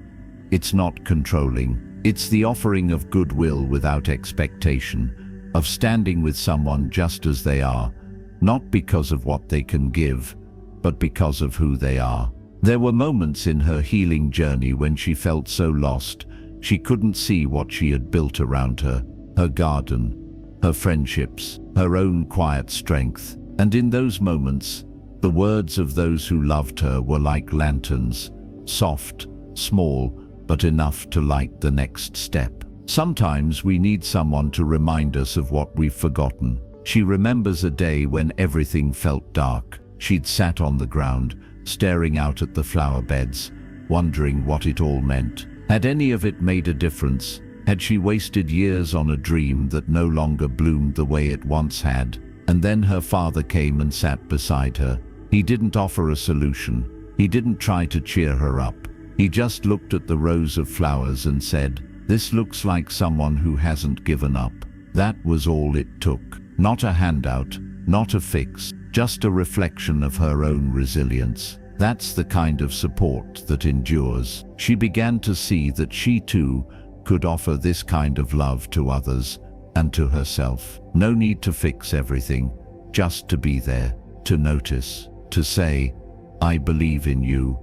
it's not controlling. It's the offering of goodwill without expectation, of standing with someone just as they are, not because of what they can give, but because of who they are. There were moments in her healing journey when she felt so lost, she couldn't see what she had built around her garden, her friendships, her own quiet strength. And in those moments, the words of those who loved her were like lanterns, soft, small, but enough to light the next step. Sometimes we need someone to remind us of what we've forgotten. She remembers a day when everything felt dark. She'd sat on the ground, staring out at the flower beds, wondering what it all meant. Had any of it made a difference? Had she wasted years on a dream that no longer bloomed the way it once had? And then her father came and sat beside her. He didn't offer a solution. He didn't try to cheer her up. He just looked at the rows of flowers and said, "This looks like someone who hasn't given up." That was all it took. Not a handout, not a fix, just a reflection of her own resilience. That's the kind of support that endures. She began to see that she too could offer this kind of love to others and to herself. No need to fix everything, just to be there, to notice, to say, "I believe in you,"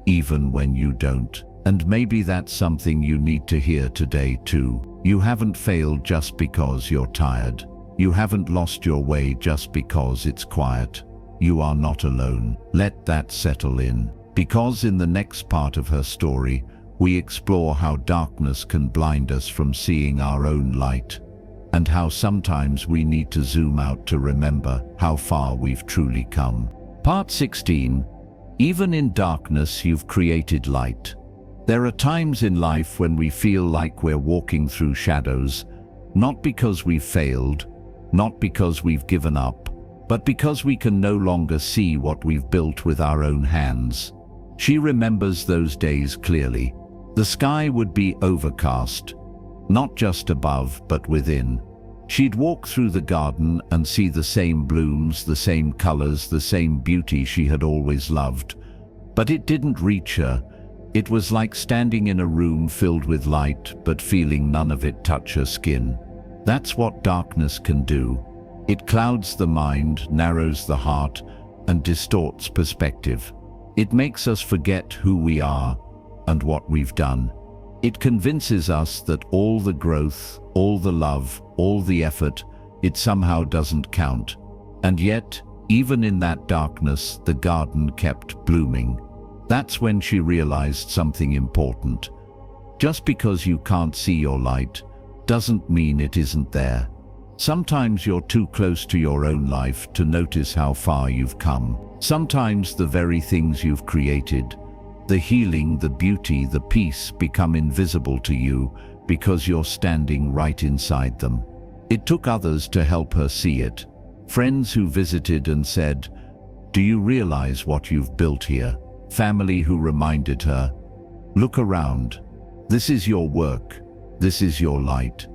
even when you don't. And maybe that's something you need to hear today too. You haven't failed just because you're tired. You haven't lost your way just because it's quiet. You are not alone. Let that settle in. Because in the next part of her story, we explore how darkness can blind us from seeing our own light, and how sometimes we need to zoom out to remember how far we've truly come. Part 16. Even in darkness, you've created light. There are times in life when we feel like we're walking through shadows, not because we've failed, not because we've given up, but because we can no longer see what we've built with our own hands. She remembers those days clearly. The sky would be overcast, not just above, but within. She'd walk through the garden and see the same blooms, the same colors, the same beauty she had always loved. But it didn't reach her. It was like standing in a room filled with light, but feeling none of it touch her skin. That's what darkness can do. It clouds the mind, narrows the heart, and distorts perspective. It makes us forget who we are and what we've done. It convinces us that all the growth, all the love, all the effort, it somehow doesn't count. And yet, even in that darkness, the garden kept blooming. That's when she realized something important. Just because you can't see your light doesn't mean it isn't there. Sometimes you're too close to your own life to notice how far you've come. Sometimes the very things you've created, the healing, the beauty, the peace, become invisible to you because you're standing right inside them. It took others to help her see it. Friends who visited and said, "Do you realize what you've built here?" Family who reminded her, "Look around. This is your work. This is your light."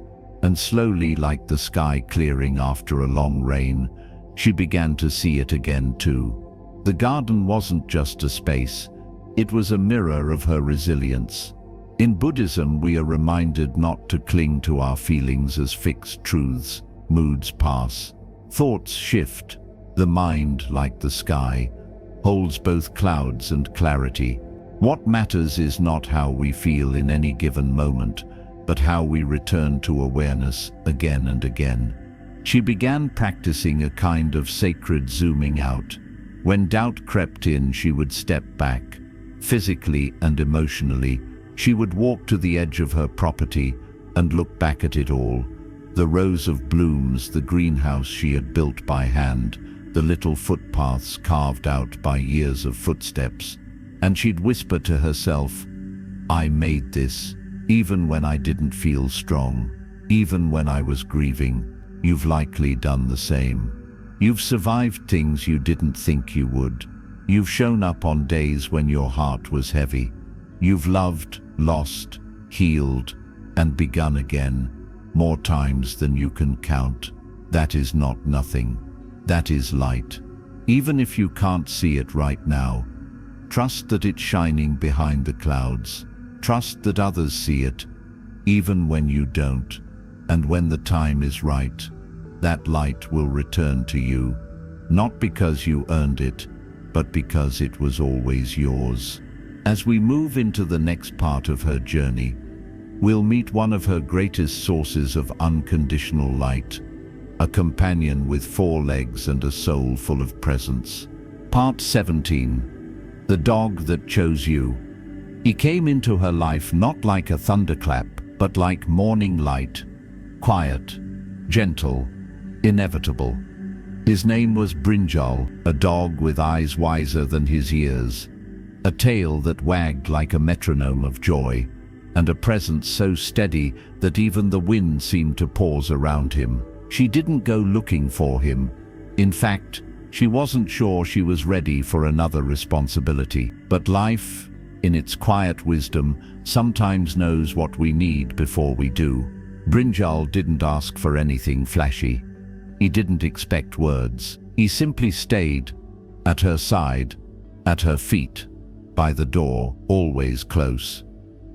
And slowly, like the sky clearing after a long rain, she began to see it again too. The garden wasn't just a space. It was a mirror of her resilience. In Buddhism, we are reminded not to cling to our feelings as fixed truths. Moods pass. Thoughts shift. The mind, like the sky, holds both clouds and clarity. What matters is not how we feel in any given moment, but how we return to awareness again and again. She began practicing a kind of sacred zooming out. When doubt crept in, she would step back. Physically and emotionally, she would walk to the edge of her property and look back at it all. The rows of blooms, the greenhouse she had built by hand, the little footpaths carved out by years of footsteps. And she'd whisper to herself, "I made this, even when I didn't feel strong, even when I was grieving. You've likely done the same. You've survived things you didn't think you would. You've shown up on days when your heart was heavy. You've loved, lost, healed, and begun again, more times than you can count. That is not nothing. That is light. Even if you can't see it right now, trust that it's shining behind the clouds. Trust that others see it, even when you don't. And when the time is right, that light will return to you, not because you earned it, but because it was always yours." As we move into the next part of her journey, we'll meet one of her greatest sources of unconditional light, a companion with 4 legs and a soul full of presence. Part 17. The Dog That Chose You. He came into her life not like a thunderclap, but like morning light, quiet, gentle, inevitable. His name was Brinjal, a dog with eyes wiser than his years, a tail that wagged like a metronome of joy, and a presence so steady that even the wind seemed to pause around him. She didn't go looking for him. In fact, she wasn't sure she was ready for another responsibility. But life, in its quiet wisdom, sometimes knows what we need before we do. Brinjal didn't ask for anything flashy. He didn't expect words. He simply stayed at her side, at her feet, by the door, always close,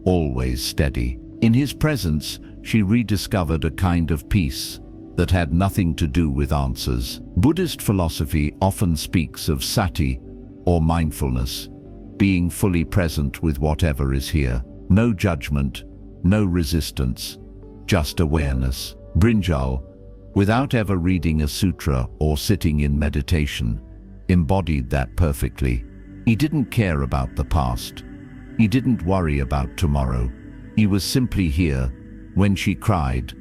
always steady. In his presence, she rediscovered a kind of peace that had nothing to do with answers. Buddhist philosophy often speaks of sati, or mindfulness, being fully present with whatever is here. No judgment, no resistance, just awareness. Brinjal, without ever reading a sutra or sitting in meditation, embodied that perfectly. He didn't care about the past. He didn't worry about tomorrow. He was simply here. When she cried,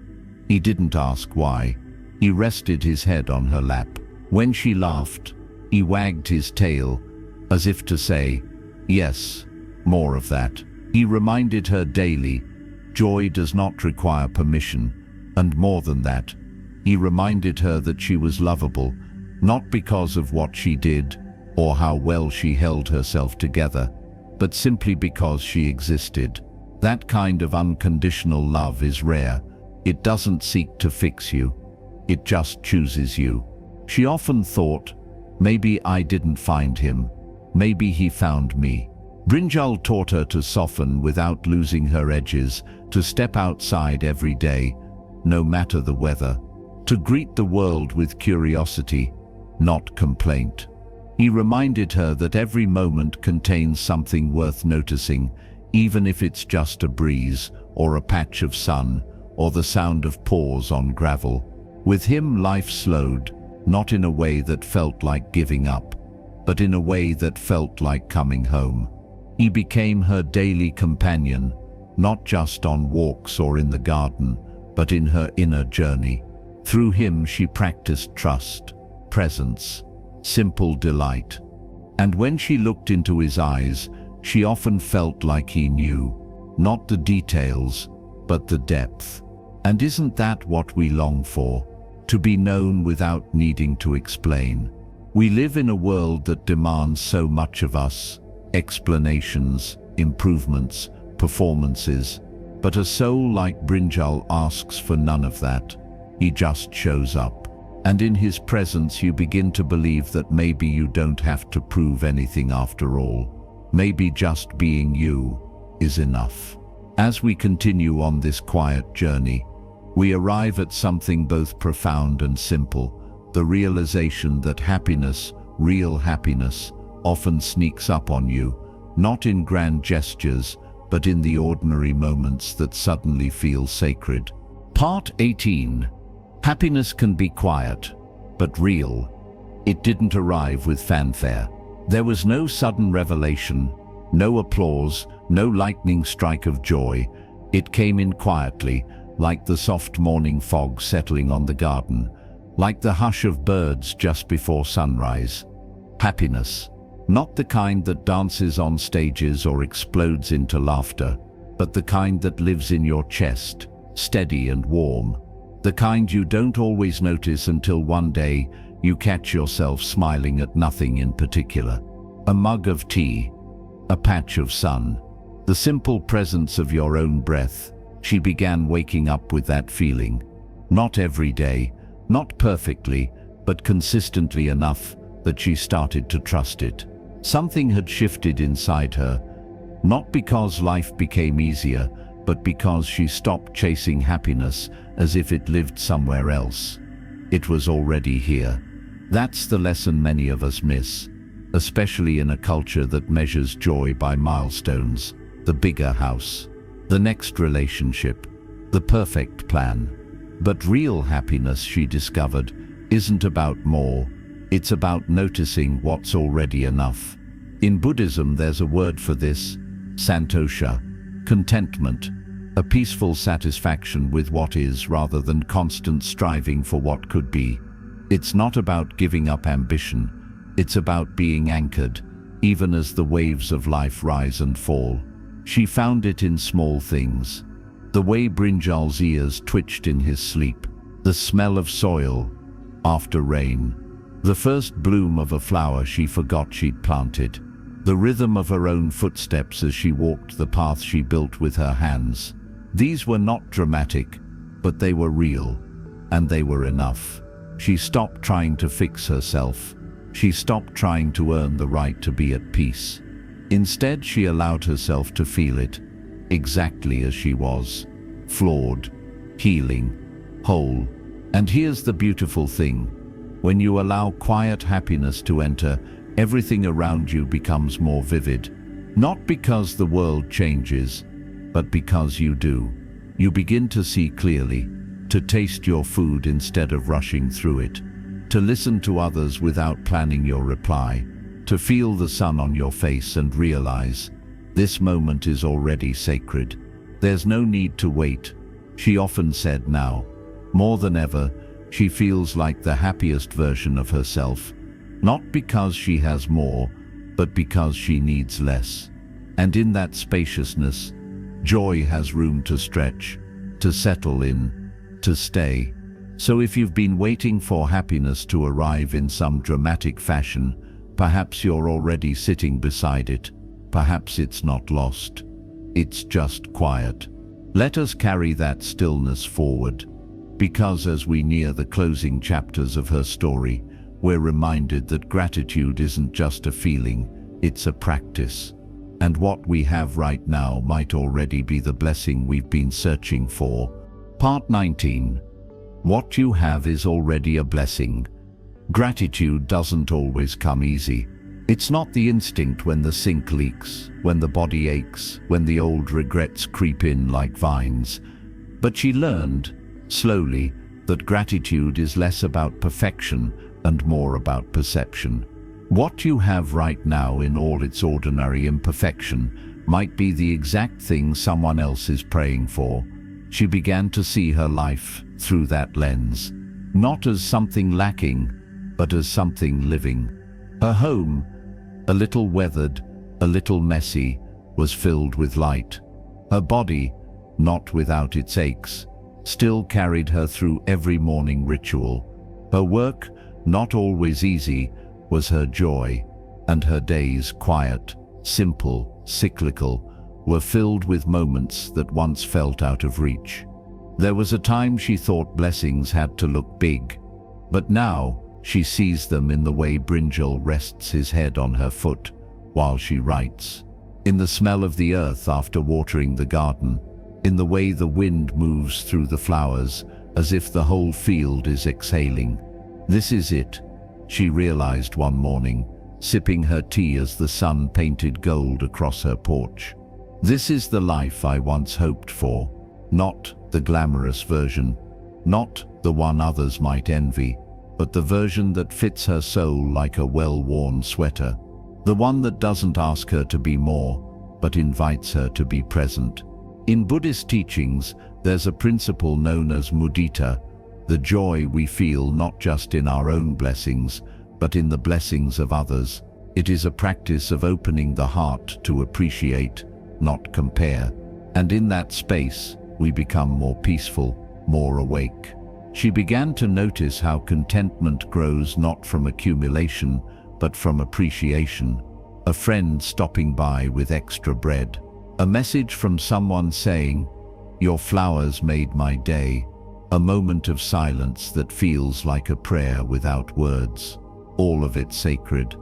he didn't ask why. He rested his head on her lap. When she laughed, he wagged his tail, as if to say, yes, more of that. He reminded her daily, joy does not require permission, and more than that, he reminded her that she was lovable, not because of what she did or how well she held herself together, but simply because she existed. That kind of unconditional love is rare. It doesn't seek to fix you. It just chooses you. She often thought, maybe I didn't find him. Maybe he found me. Brinjal taught her to soften without losing her edges, to step outside every day, no matter the weather, to greet the world with curiosity, not complaint. He reminded her that every moment contains something worth noticing, even if it's just a breeze, or a patch of sun, or the sound of paws on gravel. With him, life slowed, not in a way that felt like giving up, but in a way that felt like coming home. He became her daily companion, not just on walks or in the garden, but in her inner journey. Through him she practiced trust, presence, simple delight. And when she looked into his eyes, she often felt like he knew, not the details, but the depth. And isn't that what we long for? To be known without needing to explain. We live in a world that demands so much of us, explanations, improvements, performances, but a soul like Brinjal asks for none of that. He just shows up. And in his presence you begin to believe that maybe you don't have to prove anything after all. Maybe just being you is enough. As we continue on this quiet journey, we arrive at something both profound and simple, the realization that happiness, real happiness, often sneaks up on you, not in grand gestures, but in the ordinary moments that suddenly feel sacred. Part 18. Happiness can be quiet, but real. It didn't arrive with fanfare. There was no sudden revelation, no applause, no lightning strike of joy. It came in quietly, like the soft morning fog settling on the garden, like the hush of birds just before sunrise. Happiness, not the kind that dances on stages or explodes into laughter, but the kind that lives in your chest, steady and warm. The kind you don't always notice until one day you catch yourself smiling at nothing in particular. A mug of tea, a patch of sun, the simple presence of your own breath. She began waking up with that feeling. Not every day, not perfectly, but consistently enough that she started to trust it. Something had shifted inside her, not because life became easier, but because she stopped chasing happiness as if it lived somewhere else. It was already here. That's the lesson many of us miss, especially in a culture that measures joy by milestones, the bigger house, the next relationship, the perfect plan. But real happiness, she discovered, isn't about more. It's about noticing what's already enough. In Buddhism, there's a word for this, santosha, contentment, a peaceful satisfaction with what is rather than constant striving for what could be. It's not about giving up ambition. It's about being anchored, even as the waves of life rise and fall. She found it in small things. The way Brinjal's ears twitched in his sleep, the smell of soil after rain, the first bloom of a flower she forgot she'd planted. the rhythm of her own footsteps as she walked the path she built with her hands. These were not dramatic, but they were real, and they were enough. She stopped trying to fix herself. She stopped trying to earn the right to be at peace. Instead, she allowed herself to feel it, exactly as she was, flawed, healing, whole. And here's the beautiful thing. When you allow quiet happiness to enter, everything around you becomes more vivid. Not because the world changes, but because you do. You begin to see clearly, to taste your food instead of rushing through it, to listen to others without planning your reply, to feel the sun on your face and realize, this moment is already sacred. There's no need to wait, she often said now. More than ever, she feels like the happiest version of herself, not because she has more, but because she needs less. And in that spaciousness, joy has room to stretch, to settle in, to stay. So if you've been waiting for happiness to arrive in some dramatic fashion, perhaps you're already sitting beside it. Perhaps it's not lost. It's just quiet. Let us carry that stillness forward, because as we near the closing chapters of her story, we're reminded that gratitude isn't just a feeling, it's a practice. And what we have right now might already be the blessing we've been searching for. Part 19. What you have is already a blessing. Gratitude doesn't always come easy. It's not the instinct when the sink leaks, when the body aches, when the old regrets creep in like vines. But she learned, slowly, that gratitude is less about perfection and more about perception. What you have right now in all its ordinary imperfection might be the exact thing someone else is praying for. She began to see her life through that lens, not as something lacking, but as something living. Her home, a little weathered, a little messy, was filled with light. Her body, not without its aches, still carried her through every morning ritual. Her work, not always easy, was her joy, and her days, quiet, simple, cyclical, were filled with moments that once felt out of reach. There was a time she thought blessings had to look big, but now she sees them in the way Brinjal rests his head on her foot while she writes, in the smell of the earth after watering the garden, in the way the wind moves through the flowers as if the whole field is exhaling. This is it, she realized one morning, sipping her tea as the sun painted gold across her porch. This is the life I once hoped for, not the glamorous version, not the one others might envy, but the version that fits her soul like a well-worn sweater, the one that doesn't ask her to be more, but invites her to be present. In Buddhist teachings, there's a principle known as mudita, the joy we feel not just in our own blessings, but in the blessings of others. It is a practice of opening the heart to appreciate, not compare. And in that space, we become more peaceful, more awake. She began to notice how contentment grows not from accumulation, but from appreciation. A friend stopping by with extra bread. A message from someone saying, "Your flowers made my day." A moment of silence that feels like a prayer without words. All of it sacred,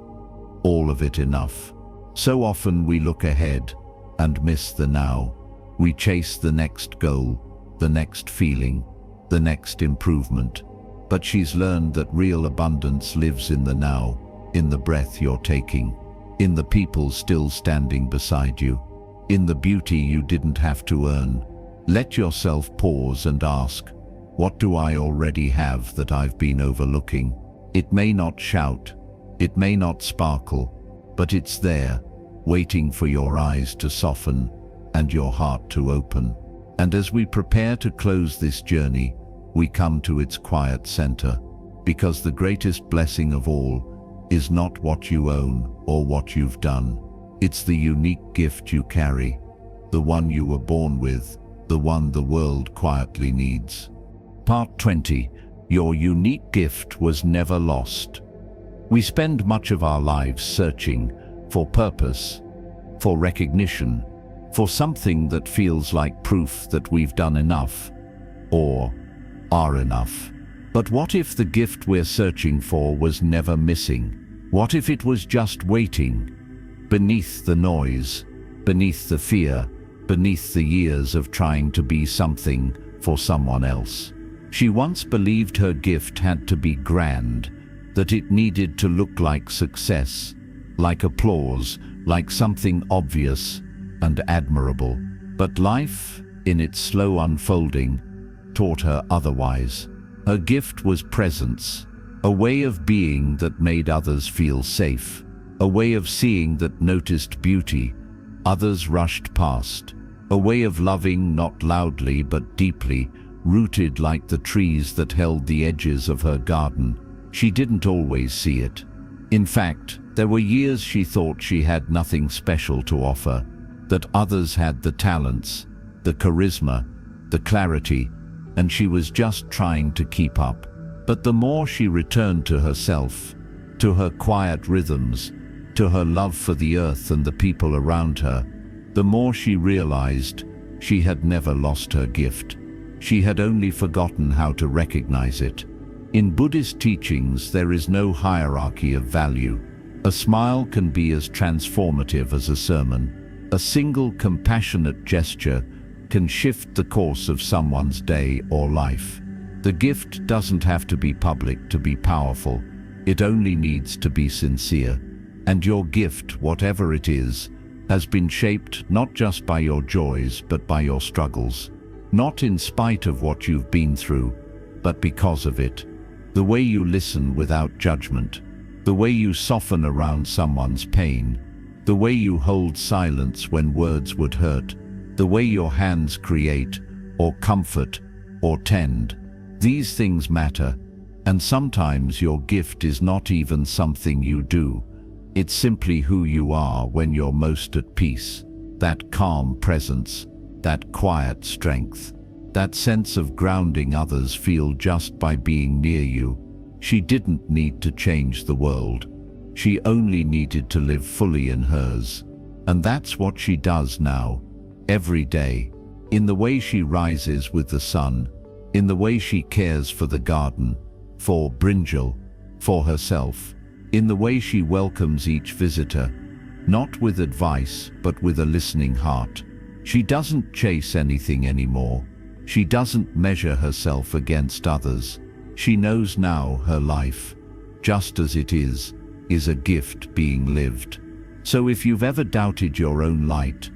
all of it enough. So often we look ahead and miss the now. We chase the next goal, the next feeling, the next improvement. But she's learned that real abundance lives in the now, in the breath you're taking, in the people still standing beside you, in the beauty you didn't have to earn. Let yourself pause and ask, what do I already have that I've been overlooking? It may not shout, it may not sparkle, but it's there, waiting for your eyes to soften and your heart to open. And as we prepare to close this journey, we come to its quiet center, because the greatest blessing of all is not what you own or what you've done. It's the unique gift you carry, the one you were born with, the one the world quietly needs. Part 20. Your unique gift was never lost. We spend much of our lives searching, for purpose, for recognition, for something that feels like proof that we've done enough, or are enough. But what if the gift we're searching for was never missing? What if it was just waiting, beneath the noise, beneath the fear, beneath the years of trying to be something for someone else? She once believed her gift had to be grand, that it needed to look like success, like applause, like something obvious and admirable. But life, in its slow unfolding, taught her otherwise. Her gift was presence, a way of being that made others feel safe, a way of seeing that noticed beauty others rushed past, a way of loving not loudly but deeply, rooted like the trees that held the edges of her garden. She didn't always see it. In fact, there were years she thought she had nothing special to offer, that others had the talents, the charisma, the clarity, and she was just trying to keep up. But the more she returned to herself, to her quiet rhythms, to her love for the earth and the people around her, the more she realized she had never lost her gift. She had only forgotten how to recognize it. In Buddhist teachings, there is no hierarchy of value. A smile can be as transformative as a sermon. A single compassionate gesture can shift the course of someone's day or life. The gift doesn't have to be public to be powerful. It only needs to be sincere. And your gift, whatever it is, has been shaped not just by your joys but by your struggles. Not in spite of what you've been through, but because of it. The way you listen without judgment, the way you soften around someone's pain, the way you hold silence when words would hurt, the way your hands create, or comfort, or tend. These things matter, and sometimes your gift is not even something you do. It's simply who you are when you're most at peace. That calm presence, that quiet strength, that sense of grounding others feel just by being near you. She didn't need to change the world. She only needed to live fully in hers. And that's what she does now, every day, in the way she rises with the sun, in the way she cares for the garden, for Brinjal, for herself, in the way she welcomes each visitor, not with advice, but with a listening heart. She doesn't chase anything anymore. She doesn't measure herself against others. She knows now her life, just as it is a gift being lived. So if you've ever doubted your own light,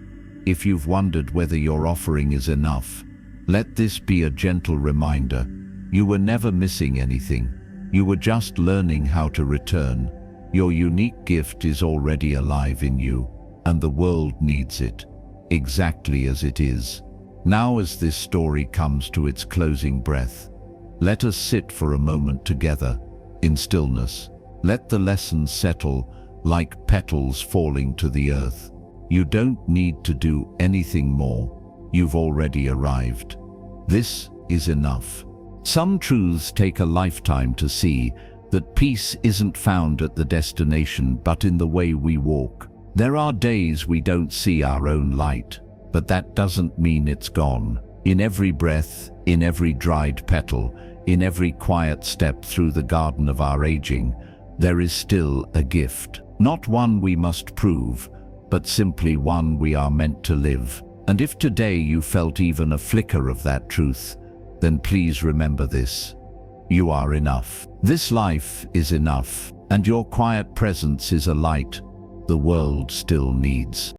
if you've wondered whether your offering is enough, let this be a gentle reminder. You were never missing anything. You were just learning how to return. Your unique gift is already alive in you, and the world needs it, exactly as it is. Now, as this story comes to its closing breath, let us sit for a moment together, in stillness. Let the lessons settle like petals falling to the earth. You don't need to do anything more. You've already arrived. This is enough. Some truths take a lifetime to see, that peace isn't found at the destination but in the way we walk. There are days we don't see our own light, but that doesn't mean it's gone. In every breath, in every dried petal, in every quiet step through the garden of our aging, there is still a gift. Not one we must prove, but simply one we are meant to live. And if today you felt even a flicker of that truth, then please remember this. You are enough. This life is enough, and your quiet presence is a light the world still needs.